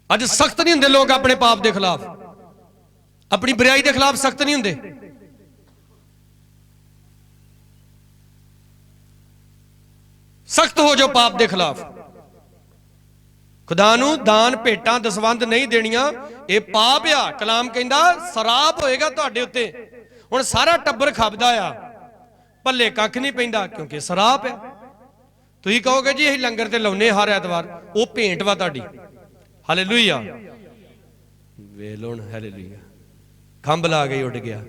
अज सख्त नहीं हुंदे लोग अपने पाप के खिलाफ, अपनी बुराई के खिलाफ सख्त नहीं हुंदे। सख्त हो जाओ पाप के खिलाफ। खुदा नूं दान भेटां दसवंध नहीं देनियां, ये पाप आ। कलाम कहंदा सराप होएगा तुहाडे उत्ते। हुण सारा टब्बर खपदा आ, भले कख नहीं पैंदा क्योंकि सराप है। तुसीं कहोगे जी असीं लंगर ते लाउने हर ऐतवार, वो भेंट वा तुहाडी। हालेलुया। वेल हुण हालेलुया, खंभ ला के उड़ गया।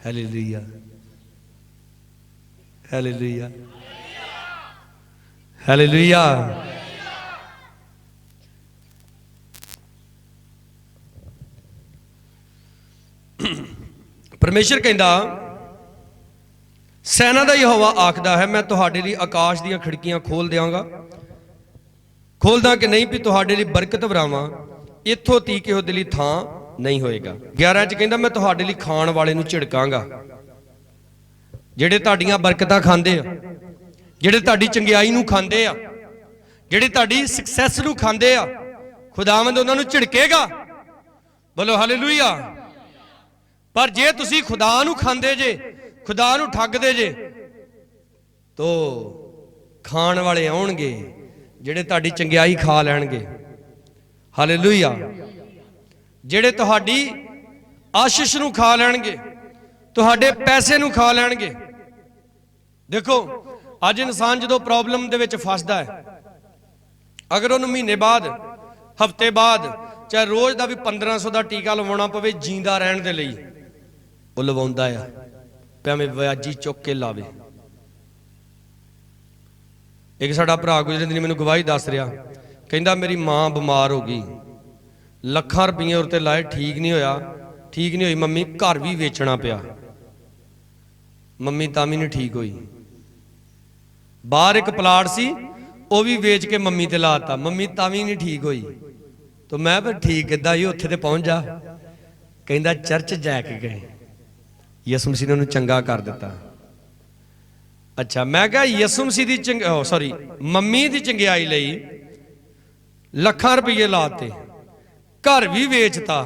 Hallelujah, hallelujah, hallelujah. परमेश्वर कहंदा सैना दा यहोवा आखदा है मैं तुहाडे लई आकाश दीयां खिड़कियां खोल देवांगा, खोलदा कि नहीं भी तुहाडे लई बरकत वरावां, इत्थों ती कि उहदे लई थां नहीं होएगा। 11 च कहंदा मैं तुहाडे लई खाण वाले नूं झिड़कांगा। ਜਿਹੜੇ ਤੁਹਾਡੀਆਂ ਬਰਕਤਾਂ ਖਾਂਦੇ ਆ, ਜਿਹੜੇ ਤੁਹਾਡੀ ਚੰਗਿਆਈ ਨੂੰ ਖਾਂਦੇ ਆ, ਜਿਹੜੇ ਤੁਹਾਡੀ ਸਕਸੈਸ ਨੂੰ ਖਾਂਦੇ ਆ, ਖੁਦਾਵੰਦ ਉਹਨਾਂ ਨੂੰ ਝਿੜਕੇਗਾ। ਬੋਲੋ ਹਾਲੇਲੂਇਆ। ਪਰ ਜੇ ਤੁਸੀਂ ਖੁਦਾ ਨੂੰ ਖਾਂਦੇ ਜੇ, ਖੁਦਾ ਨੂੰ ਠੱਗਦੇ ਜੇ, ਤੋ ਖਾਣ ਵਾਲੇ ਆਉਣਗੇ ਜਿਹੜੇ ਤੁਹਾਡੀ ਚੰਗਿਆਈ ਖਾ ਲੈਣਗੇ। ਹਾਲੇਲੂਇਆ। ਜਿਹੜੇ ਤੁਹਾਡੀ ਆਸ਼ੀਸ਼ ਨੂੰ ਖਾ ਲੈਣਗੇ, ਤੁਹਾਡੇ ਪੈਸੇ ਨੂੰ ਖਾ ਲੈਣਗੇ। देखो अज इंसान जो प्रॉब्लम दे विच फसदा है, अगर उन्होंने महीने बाद हफ्ते बाद चाहे रोज़ का भी 1500 का टीका लवाना पवे जींदा रहने दे लई, वो लवाउंदा है, भावें व्याजी चुक के लावे। एक साडा भरा गुजरे दिन मैनूं गवाही दस रहा, कहंदा मेरी मां बीमार हो गई, लखां रुपये उते लाए, ठीक नहीं होया, ठीक नहीं हुई, मम्मी घर भी वेचना पिया, मम्मी तां भी नहीं ठीक हुई। बाहर एक प्लाट सी वो भी वेच के मम्मी ते लाता, मम्मी तां भी नहीं ठीक हुई। तो मैं फिर ठीक किद्दां ही उत्थे ते पहुंच जा। कहंदा चर्च जाके गए, यसु मसीह ने उन्हें चंगा कर दिता। अच्छा मैं कहा यसु मसीह दी सॉरी मम्मी दी चंगियाई लई लखां रुपये लाते, घर भी वेचता,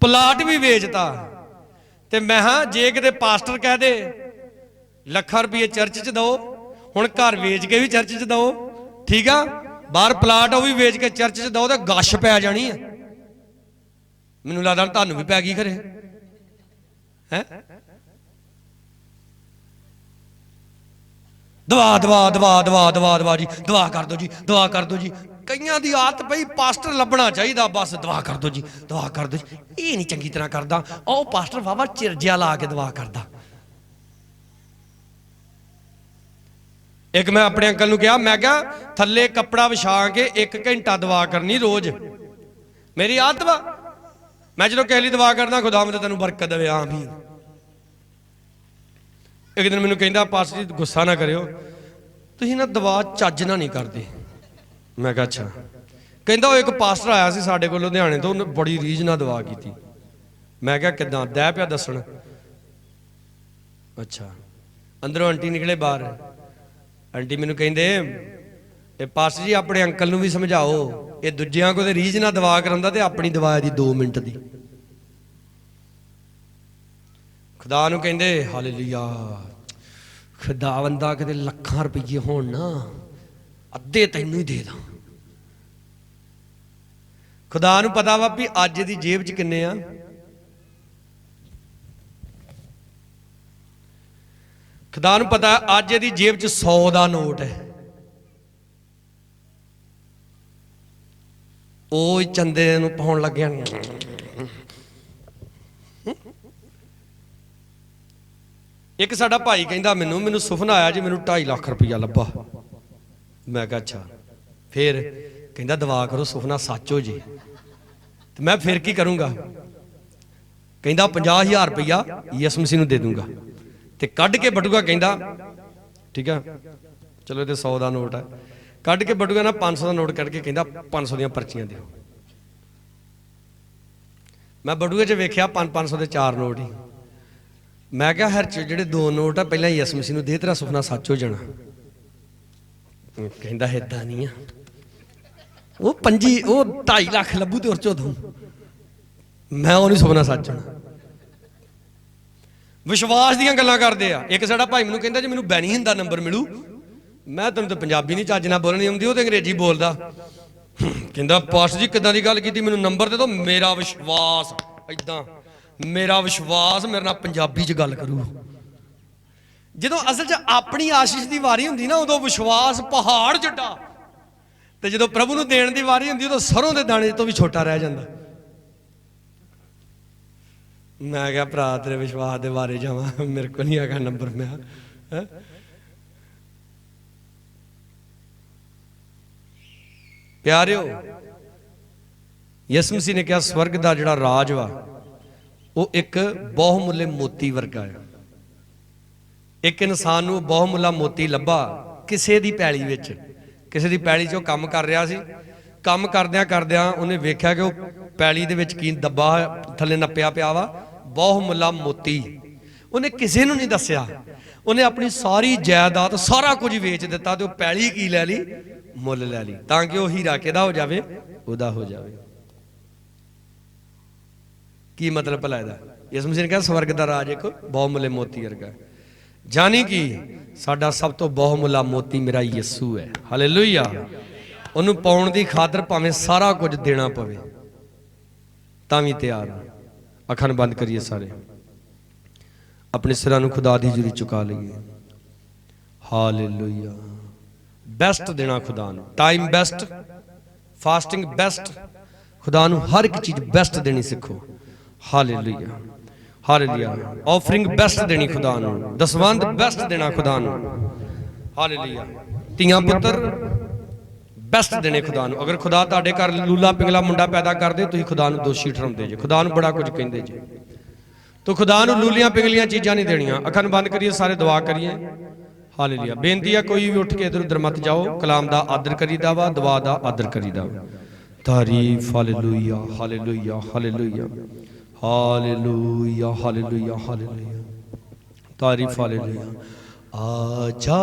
प्लाट भी वेचता। ते मैं हाँ जे किते पास्टर कह दे लखां रुपये चर्च च दो, हुण घर वेच के भी चर्च च दो, ठीक आ, बाहर प्लाट भी वेच के चर्च च दो, तो गश पै जानी है। मैनूं लगदा तुहानूं भी पै गई खरे हैं। दवा दवा दवा दवा दवा दवा जी, दवा कर दो जी, दवा कर दो जी। कईयां दी आदत पई पास्टर लभना चाहिए, बस दवा कर दो जी, दवा कर दो जी। ये नहीं चंगी तरह करदा, ओ पास्टर वावा चिरजिया ला के दवा करदा। एक मैं अपने अंकल नूं कहा, मैं क्या थल्ले कपड़ा विछा के 1 घंटा दवा करनी रोज, मेरी आदत वा। मैं जो कहली दवा करना खुदा मैं तेनों बरकत देवे। हाँ भी एक दिन मैनू कहता पास्टर जी गुस्सा ना करियो, तुसीं ना दवा चज ना नहीं करते। मैं कहा अच्छा। कहता वो एक पास्टर आया सी साडे कोल लुधियाने तो उन्हें बड़ी रीझ नाल दवा की। मैं क्या किदां दै पिया दसण। अच्छा। अंदरों आंटी निकले बाहर, आंटी मैनू कहंदे पास्टर जी अपने अंकल नूं भी समझाओ, ये दूजियां को रीझ नाल दवा करांदा ते अपनी दवा दी 2 मिनट दी। खुदा नूं कहंदे हालेलुया, खुदावंदा किते लाखां रुपये होण ना अद्धे तैनूं ही दे दां। खुदा नूं पता वा भी अज दी जेब च किन्ने आ। खुदा नूं पता अज दी जेब च 100 दा नोट है। ਉਹ ਚੰਦੇ ਨੂੰ ਪਾਉਣ ਲੱਗਿਆ। ਇੱਕ ਸਾਡਾ ਭਾਈ ਕਹਿੰਦਾ ਮੈਨੂੰ ਸੁਪਨਾ ਆਇਆ ਜੀ ਮੈਨੂੰ 2.5 ਲੱਖ ਰੁਪਇਆ ਲੱਭਾ। ਮੈਂ ਕਿਹਾ ਅੱਛਾ। ਫਿਰ ਕਹਿੰਦਾ ਦੁਆ ਕਰੋ ਸੁਪਨਾ ਸੱਚ ਹੋ ਜੇ। ਤੇ ਮੈਂ ਫਿਰ ਕੀ ਕਰੂੰਗਾ? ਕਹਿੰਦਾ 50,000 ਰੁਪਇਆ ਯਿਸੂ ਮਸੀਹ ਨੂੰ ਦੇ ਦੂੰਗਾ। ਤੇ ਕੱਢ ਕੇ ਬਟੂਆ ਕਹਿੰਦਾ ਠੀਕ ਆ ਚਲੋ ਇਹਦੇ 100 ਦਾ ਨੋਟ ਹੈ। ਕੱਢ ਕੇ ਬਟੂਆ ਨਾ 500 ਦਾ ਨੋਟ ਕੱਢ ਕੇ ਕਹਿੰਦਾ 500 ਦੀਆਂ ਪਰਚੀਆਂ ਦਿਓ। ਮੈਂ ਬਟੂਏ 'ਚ ਵੇਖਿਆ 500 ਦੇ 4 ਨੋਟ ਹੀ। ਮੈਂ ਕਿਹਾ ਹਰ ਚ ਜਿਹੜੇ 2 ਨੋਟ ਆ ਪਹਿਲਾਂ ਯਿਸੂ ਮਸੀਹ ਨੂੰ ਦੇ, ਤੇਰਾ ਸੁਪਨਾ ਸੱਚ ਹੋ ਜਾਣਾ। ਕਹਿੰਦਾ ਏਦਾਂ ਨਹੀਂ ਆ, ਉਹ 2.5 ਲੱਖ ਲੱਭੂ ਤੇ ਉਰ ਚੋਂ ਦੂੰ। ਮੈਂ ਉਹ ਨਹੀਂ ਸੁਪਨਾ ਸੱਚ ਹੋਣਾ। ਵਿਸ਼ਵਾਸ ਦੀਆਂ ਗੱਲਾਂ ਕਰਦੇ ਆ। ਇੱਕ ਸਾਡਾ ਭਾਈ ਮੈਨੂੰ ਕਹਿੰਦਾ ਜੇ ਮੈਨੂੰ ਬੈਨੀ ਦਾ ਨੰਬਰ ਮਿਲੂ। ਮੈਂ ਤੈਨੂੰ ਤਾਂ ਪੰਜਾਬੀ ਨਹੀਂ ਚੱਜ ਨਾਲ ਬੋਲਣੀ ਆਉਂਦੀ, ਉਹ ਤੇ ਅੰਗਰੇਜ਼ੀ ਬੋਲਦਾ। ਕਹਿੰਦਾ ਪਾਸਟਰ ਜੀ ਕਿੱਦਾਂ ਦੀ ਗੱਲ ਕੀਤੀ, ਮੈਨੂੰ ਨੰਬਰ ਦੇ ਦਿਓ। ਮੇਰਾ ਵਿਸ਼ਵਾਸ ਏਦਾਂ, ਮੇਰਾ ਵਿਸ਼ਵਾਸ ਮੇਰੇ ਨਾਲ ਪੰਜਾਬੀ 'ਚ ਗੱਲ ਕਰੂ। ਜਦੋਂ ਅਸਲ 'ਚ ਆਪਣੀ ਆਸ਼ੀਸ਼ ਦੀ ਵਾਰੀ ਹੁੰਦੀ ਨਾ ਉਦੋਂ ਵਿਸ਼ਵਾਸ ਪਹਾੜ ਜਿੱਡਾ, ਤੇ ਜਦੋਂ ਪ੍ਰਭੂ ਨੂੰ ਦੇਣ ਦੀ ਵਾਰੀ ਹੁੰਦੀ ਉਦੋਂ ਸਰੋਂ ਦੇ ਦਾਣੇ ਤੋਂ ਵੀ ਛੋਟਾ ਰਹਿ ਜਾਂਦਾ। ਮੈਂ ਕਿਹਾ ਭਰਾ ਤੇਰੇ ਵਿਸ਼ਵਾਸ ਦੇ ਬਾਰੇ ਜਾਵਾਂ, ਮੇਰੇ ਕੋਲ ਨਹੀਂ ਹੈਗਾ ਨੰਬਰ। ਮੈਂ ਪਿਆਰਿਓ ਯਿਸੂ ਮਸੀਹ ਨੇ ਕਿਹਾ ਸਵਰਗ ਦਾ ਜਿਹੜਾ ਰਾਜ ਵਾ ਉਹ ਇੱਕ ਬਹੁਮੁੱਲੇ ਮੋਤੀ ਵਰਗਾ ਹੈ। ਇੱਕ ਇਨਸਾਨ ਨੂੰ ਬਹੁਮੁੱਲਾ ਮੋਤੀ ਲੱਭਾ ਕਿਸੇ ਦੀ ਪੈਲੀ ਵਿੱਚ। ਕਿਸੇ ਦੀ ਪੈਲੀ 'ਚ ਉਹ ਕੰਮ ਕਰ ਰਿਹਾ ਸੀ। ਕੰਮ ਕਰਦਿਆਂ ਕਰਦਿਆਂ ਉਹਨੇ ਵੇਖਿਆ ਕਿ ਉਹ ਪੈਲੀ ਦੇ ਵਿੱਚ ਕੀ ਦੱਬਾ ਥੱਲੇ ਨੱਪਿਆ ਪਿਆ ਵਾ ਬਹੁਮੁੱਲਾ ਮੋਤੀ। ਉਹਨੇ ਕਿਸੇ ਨੂੰ ਨਹੀਂ ਦੱਸਿਆ। ਉਹਨੇ ਆਪਣੀ ਸਾਰੀ ਜਾਇਦਾਦ ਸਾਰਾ ਕੁਝ ਵੇਚ ਦਿੱਤਾ ਤੇ ਉਹ ਪੈਲੀ ਕੀ ਲੈ ਲਈ? ਮੁੱਲ ਲੈ ਲਈ, ਤਾਂ ਕਿ ਉਹ ਹੀਰਾ ਕਿਹਦਾ ਹੋ ਜਾਵੇ? ਉਹਦਾ ਹੋ ਜਾਵੇ। ਕੀ ਮਤਲਬ ਭਲਾ ਇਹਦਾ? ਯਿਸੂ ਮਸੀਹ ਨੇ ਕਿਹਾ ਸਵਰਗ ਦਾ ਰਾਜ ਇੱਕ ਬਹੁਮੁੱਲੇ ਮੋਤੀ ਵਰਗਾ। ਜਾਨੀ ਕਿ ਸਾਡਾ ਸਭ ਤੋਂ ਬਹੁਮੁੱਲਾ ਮੋਤੀ ਮੇਰਾ ਯਿਸੂ ਹੈ। ਹਾਲੇਲੂਇਆ। ਉਹਨੂੰ ਪਾਉਣ ਦੀ ਖਾਤਰ ਭਾਵੇਂ ਸਾਰਾ ਕੁਝ ਦੇਣਾ ਪਵੇ ਤਾਂ ਵੀ ਤਿਆਰ ਹਾਂ। ਅੱਖਾਂ ਨੂੰ ਬੰਦ ਕਰੀਏ ਸਾਰੇ, ਆਪਣੇ ਸਿਰਾਂ ਨੂੰ ਖੁਦਾ ਦੀ ਹਜ਼ੂਰੀ ਚੁਕਾ ਲਈਏ। ਹਾਲੇਲੂਇਆ। ਬੈਸਟ ਦੇਣਾ ਖੁਦਾ ਨੂੰ, ਟਾਈਮ ਬੈਸਟ, ਫਾਸਟਿੰਗ ਬੈਸਟ। ਖੁਦਾ ਨੂੰ ਹਰ ਇੱਕ ਚੀਜ਼ ਬੈਸਟ ਦੇਣੀ ਸਿੱਖੋ। Hallelujah, hallelujah. ਆਫਰਿੰਗ ਬੈਸਟ ਦੇਣੀ ਖੁਦਾ ਨੂੰ, ਦਸਵੰਧ ਬੈਸਟ ਦੇਣਾ ਖੁਦਾ ਨੂੰ। ਹਾਲੇਲੂਇਆ। ਧੀਆਂ ਪੁੱਤਰ ਬੈਸਟ ਦੇਣੇ ਖੁਦਾ ਨੂੰ। ਅਗਰ ਖੁਦਾ ਤੁਹਾਡੇ ਘਰ ਲੂਲਾ ਪਿੰਗਲਾ ਮੁੰਡਾ ਪੈਦਾ ਕਰਦੇ ਤੁਸੀਂ ਖੁਦਾ ਨੂੰ ਦੋਸ਼ੀ ਠਹਿਰਾਉਂਦੇ ਜੇ, ਖੁਦਾ ਨੂੰ ਬੜਾ ਕੁਝ ਕਹਿੰਦੇ ਜੇ। ਤੋ ਖੁਦਾ ਨੂੰ ਲੂਲੀਆਂ ਪਿੰਗਲੀਆਂ ਚੀਜ਼ਾਂ ਨਹੀਂ ਦੇਣੀਆਂ। ਅੱਖਾਂ ਨੂੰ ਬੰਦ ਕਰੀਏ ਸਾਰੇ, ਦੁਆ ਕਰੀਏ। ਹਾਲੇਲੂਇਆ। ਬੇਨਤੀ ਹੈ ਕੋਈ ਵੀ ਉੱਠ ਕੇ ਇੱਧਰ ਉੱਧਰ ਮਤ ਜਾਓ। ਕਲਾਮ ਦਾ ਆਦਰ ਕਰੀਦਾ ਵਾ, ਦੁਆ ਦਾ ਆਦਰ ਕਰੀਦਾ ਵਾ। ਤਾਰੀਫ। Hallelujah, hallelujah, hallelujah, hallelujah, hallelujah, hallelujah. ਤਾਰੀਫ। ਹਾਲੇਲੂਇਆ। आजा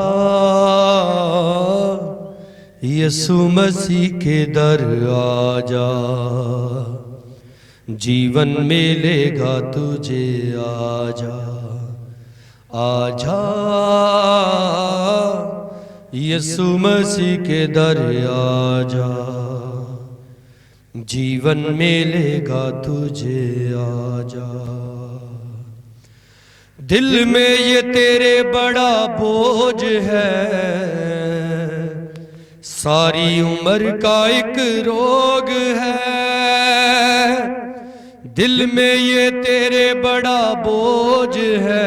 यीशु मसीह के दर आजा, जीवन मिलेगा तुझे। आजा आजा यीशु मसीह के दर आजा, जीवन मिलेगा तुझे। आजा। दिल में ये तेरे बड़ा बोझ है, सारी उम्र का एक रोग है। दिल में ये तेरे बड़ा बोझ है,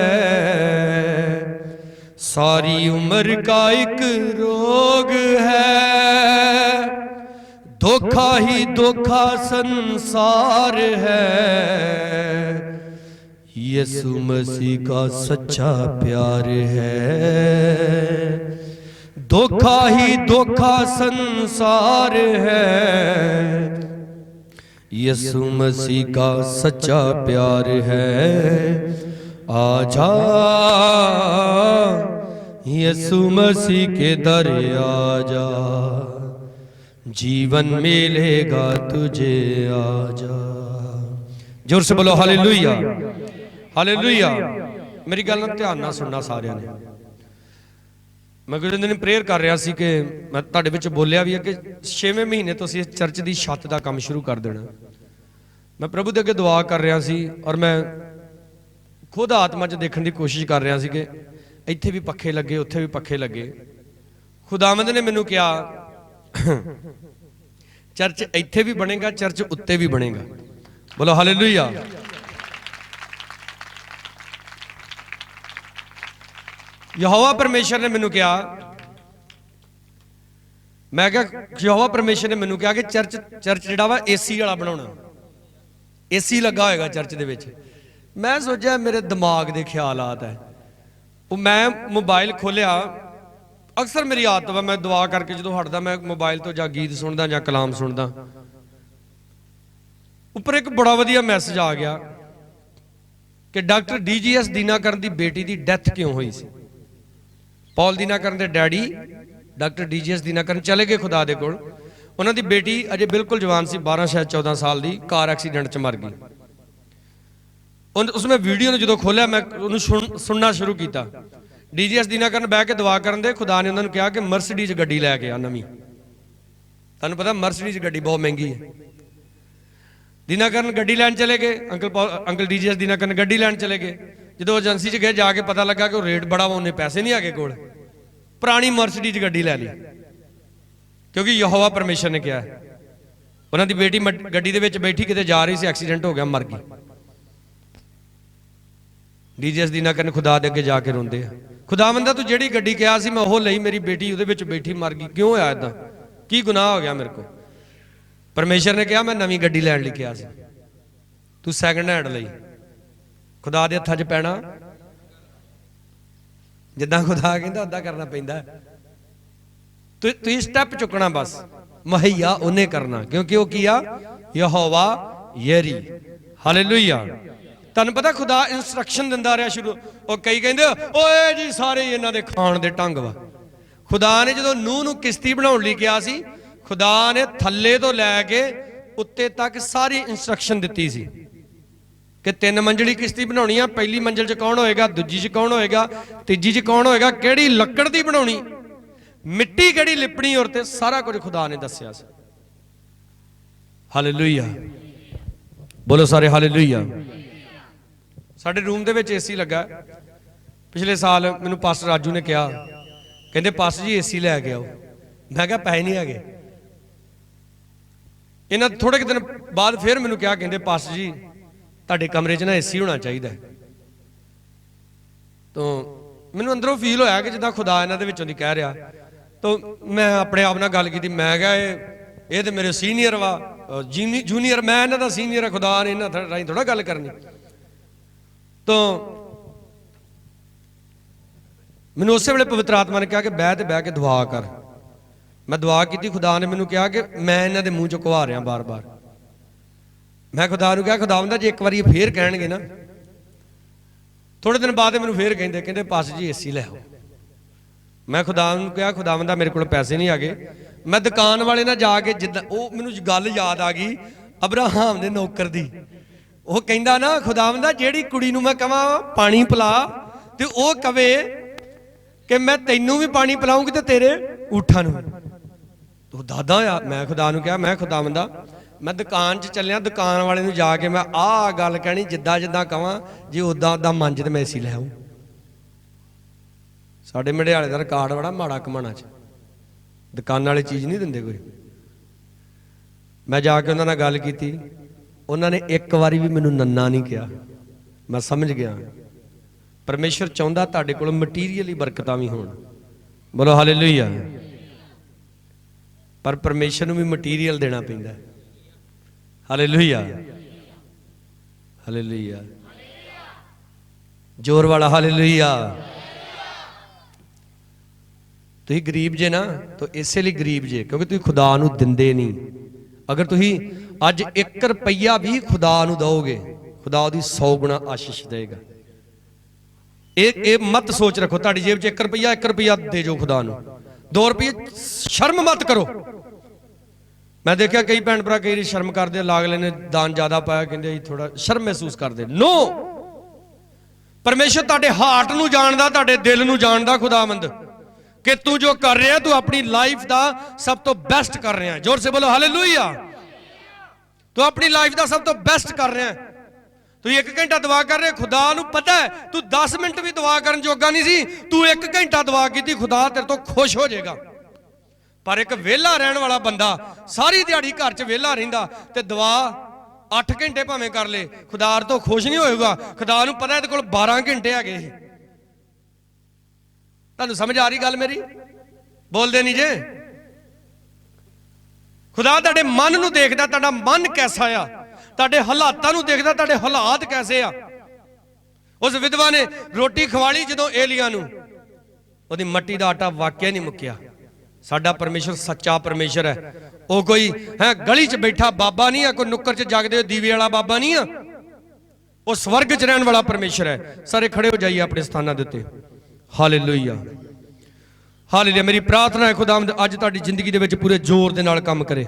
सारी उम्र का एक रोग है। धोखा ही धोखा संसार है, यीशु मसीह का सच्चा प्यार है, धोखा ही धोखा संसार है। यीशु मसीह का सच्चा प्यार है, आजा यीशु मसीह के दर आजा, जीवन मिलेगा तुझे आजा। जोर से बोलो हालेलुया, हालेलुया। मेरी गल ध्यान नाल सुनना सारिਆਂ ने। मैं कुछ दिन प्रेयर कर रहा सी कि मैं तुहाडे विच बोलिया भी है कि 6वें महीने तो असीं चर्च की छत का काम शुरू कर देना। मैं प्रभु दे अगे दुआ कर रहा सी और मैं खुद आत्मा च देखने की कोशिश कर रहा सी कि इत्थे भी पखे लगे, उत्थे भी पखे लगे। खुदावंद ने मैनूं कहा चर्च इत्थे भी बनेगा, चर्च उत्ते भी बनेगा। बोलो हालेलुया। यहोवा परमेश्वर ने मैनूं कहा, मैं क्या यहोवा परमेश्वर ने मैनूं कहा कि चर्च जिहड़ा वा एसी वाला बनाउणा, एसी लगा होएगा चर्च दे विच। मैं सोचा मेरे दिमाग दे ख्यालात है। वो मैं मोबाइल खोलिया, अक्सर मेरी आदत वा मैं दुआ करके जो हटदा मैं मोबाइल तो जां गीत सुनदा जां कलाम सुनदा। उपर एक बड़ा वधिया मैसेज आ गया कि डॉक्टर DGS दीनाकरण की बेटी की डैथ क्यों हुई सी। पॉल दीनाकरण के डैडी डॉक्टर DGS दीनाकरण चले गए खुदा दे कोल। उन्हां दी बेटी अजे बिल्कुल जवान सी, 12 शायद 14 साल की, कार एक्सीडेंट च मर गई। उसमें वीडियो ने जो खोलिया मैं उन्होंने सुनना शुरू किया। DGS दीनाकरण बह के दुआ करन दे, खुदा ने उन्होंने कहा कि मर्सिडीज गड्डी लैके आ नवीं। तुहानूं पता मर्सिडीज गड्डी बहुत महंगी है। दीनाकरण गड्डी लैन चले गए, अंकल DGS दीनाकरण गड्डी लैन चले गए। जो एजेंसी च गए जाके पता लगा कि रेट बड़ा वा, उन्हें पैसे नहीं है कोल, पुरानी मर्सिडीज गड्डी लै ली क्योंकि यहोवा परमेश्वर ने कहा। उन्होंने बेटी गड्डी दे विच बैठी किते जा रही सी, एक्सीडेंट हो गया, मर गई। DGS दीनाकरण खुदा दे अगे जाके रोंदे आ, खुदावंदा तू जिहड़ी गड्डी कहा सी मैं ओह लई, मेरी बेटी उहदे विच बैठी मर गई, क्यों होया इदां, की गुनाह हो गया मेरे को। परमेश्वर ने कहा मैं नवीं गड्डी लैण लई कहा सी, तू सैकंड हैंड लई। खुदा दे हत्थां 'च पैना, जिद्दां खुदा कहंदा उदां करना पैंदा। तुसीं स्टैप चुकना, बस मुहैया उन्हें करना, क्योंकि वह किया यहोवा यरी। हालेलुया। तुहानूं पता खुदा इंस्ट्रक्शन दिंदा रहा शुरू। और कई कहंदे ओए जी सारे इन्हां दे खाण दे ढंग वा। खुदा ने जदों नूह नूं किश्ती बनाउण लई कहा सी, खुदा ने थल्ले तो लैके उत्ते तक सारी इंस्ट्रक्शन दित्ती सी कि 3 मंजिली किश्ती बनाउणी आ, पहली मंजिल च कौन होएगा, दूजी च कौन होएगा, तीजी च कौन होएगा, किहड़ी लक्कड़ दी बनाउणी, मिट्टी किहड़ी लिपणी, और ते सारा कुछ खुदा ने दस्सिया सी। हालेलुया। बोलो सारे हालेलुया। साडे रूम दे विच AC लगा। पिछले साल मैनूं पास्टर राजू ने कहा, कहंदे पास्टर जी AC लै के आओ। मैं कहा पैसे नहीं है। इन्हां थोड़े दिन बाद फिर मैनूं कहा, कहंदे पास्टर जी तुहाडे कमरे च ना AC होना चाहिए। तो मैनूं अंदरों फील होया कि जिद्दां खुदा इन्हां दे विचों दी कह रहा। तो मैं अपने आप नाल गल कीती, मैं कहा ये तो मेरे सीनियर वा, जूनियर, मैं इन्हां दा सीनियर है, खुदा ने इन्हां राहीं थोड़ा गल करनी। तो मैनूं उस वेले पवित्र आत्मा ने कहा कि बह के दुआ कर। मैं दुआ की, खुदा ने मैनूं कहा कि मैं इन्हां दे मूँह चों कुहा रहा बार बार। मैं खुदा नूं कहा खुदावंदा जे एक बारी फिर कहणगे ना, थोड़े दिन बाद मैनूं फिर कहंदे पास्टर जी AC लै आओ। मैं खुदा नूं कहा खुदावंदा मेरे कोल पैसे नहीं आगे। मैं दुकान वाले ना जाके जिद्दां वो मैनूं गल याद आ गई अब्राहम दे नौकर दी। वो कहंदा ना खुदावंदा जिहड़ी कुड़ी नूं मैं कहां पानी पिला ते वो कवे कि मैं तैनूं भी पानी पिलाऊंगी ते तेरे ऊठां नूं। तो दादा होया। मैं खुदा नूं कहा मैं खुदावंदा मैं दुकान च चलिया, दुकान वाले नूं जाके मैं आह गल कहनी जिद्दां जिद्दां कहां जे उदां उदां मंज ते मैं AC लै आऊं। साडे मढ़ियाले दा रिकार्ड बड़ा माड़ा घमाना च, दुकान वाले चीज़ नहीं दिंदे कोई। मैं जाके उन्हां नाल गल कीती, उन्होंने एक बारी भी मैनूं नन्ना नहीं कहा। मैं समझ गया परमेश्वर चाहुंदा तुहाडे कोल मटीरियली बरकतां भी होण। बोलो हालेलुया। पर परमेश्वर नूं भी मटीरियल देना पैंदा है। Hallelujah, hallelujah. जोर वाला हालेलुया। तुसी गरीब जे ना तो इसे लिए गरीब जे क्योंकि तुसी खुदा नू दिंदे नहीं। अगर तुसी अज 1 रुपया भी खुदा नू दोगे, खुदा उहदी 100 गुणा आशीष देगा। ਇਹ मत सोच रखो ਤੁਹਾਡੀ जेब च 1 रुपया दे जो खुदा नू, 2 रुपये शर्म मत करो। मैं देखा कई भैन भरा कई शर्म करते, लागले ने दान ज्यादा पाया कहते थोड़ा शर्म महसूस करते। नो, परमेश्वर ਤੁਹਾਡੇ हार्ट नू जानदा, ਤੁਹਾਡੇ दिल नू जानदा खुदावंद कि तू जो कर रहा तू अपनी लाइफ का सब तो बेस्ट कर रहा है। जोर से बोलो हालेलुया। तू अपनी लाइफ का सब तो बेस्ट कर रहा है। तू 1 घंटा दुआ कर रहे, खुदा नू पता है तू 10 मिनट भी दुआ करन जोगा नहीं सी, तू 1 घंटा दुआ की, खुदा तेरे तो खुश हो जाएगा। पर एक वेला रहने वाला बंदा सारी दिहाड़ी घर च वेला रहिंदा ते दुआ 8 घंटे भावें कर ले, खुदा तो खुश नहीं होएगा। खुदा नू पता है तेरे कोल 12 घंटे है। तुहानू समझ आ रही गल मेरी? बोलदे नहीं जे। खुदा तुहाडे मन नू देखदा, तुहाडा मन कैसा आ, तुहाडे हालातां नू देखदा, तुहाडे हालात कैसे आ। उस विधवा ने रोटी खवाली जदों एलिया नू, ओहदी मट्टी दा आटा वाकया नहीं मुक्या। साडा परमेश्वर सच्चा परमेश्वर है। वो कोई है गली च बैठा बाबा नहीं है, कोई नुक्कर च जागदे दीवे वाला बाबा नहीं है। वो स्वर्ग च रहने वाला परमेश्वर है। सारे खड़े हो जाइए अपने स्थानां दे उत्ते। Hallelujah, hallelujah. मेरी प्रार्थना है खुदावंद अज तुहाडी जिंदगी दे विच पूरे जोर दे नाल काम करे।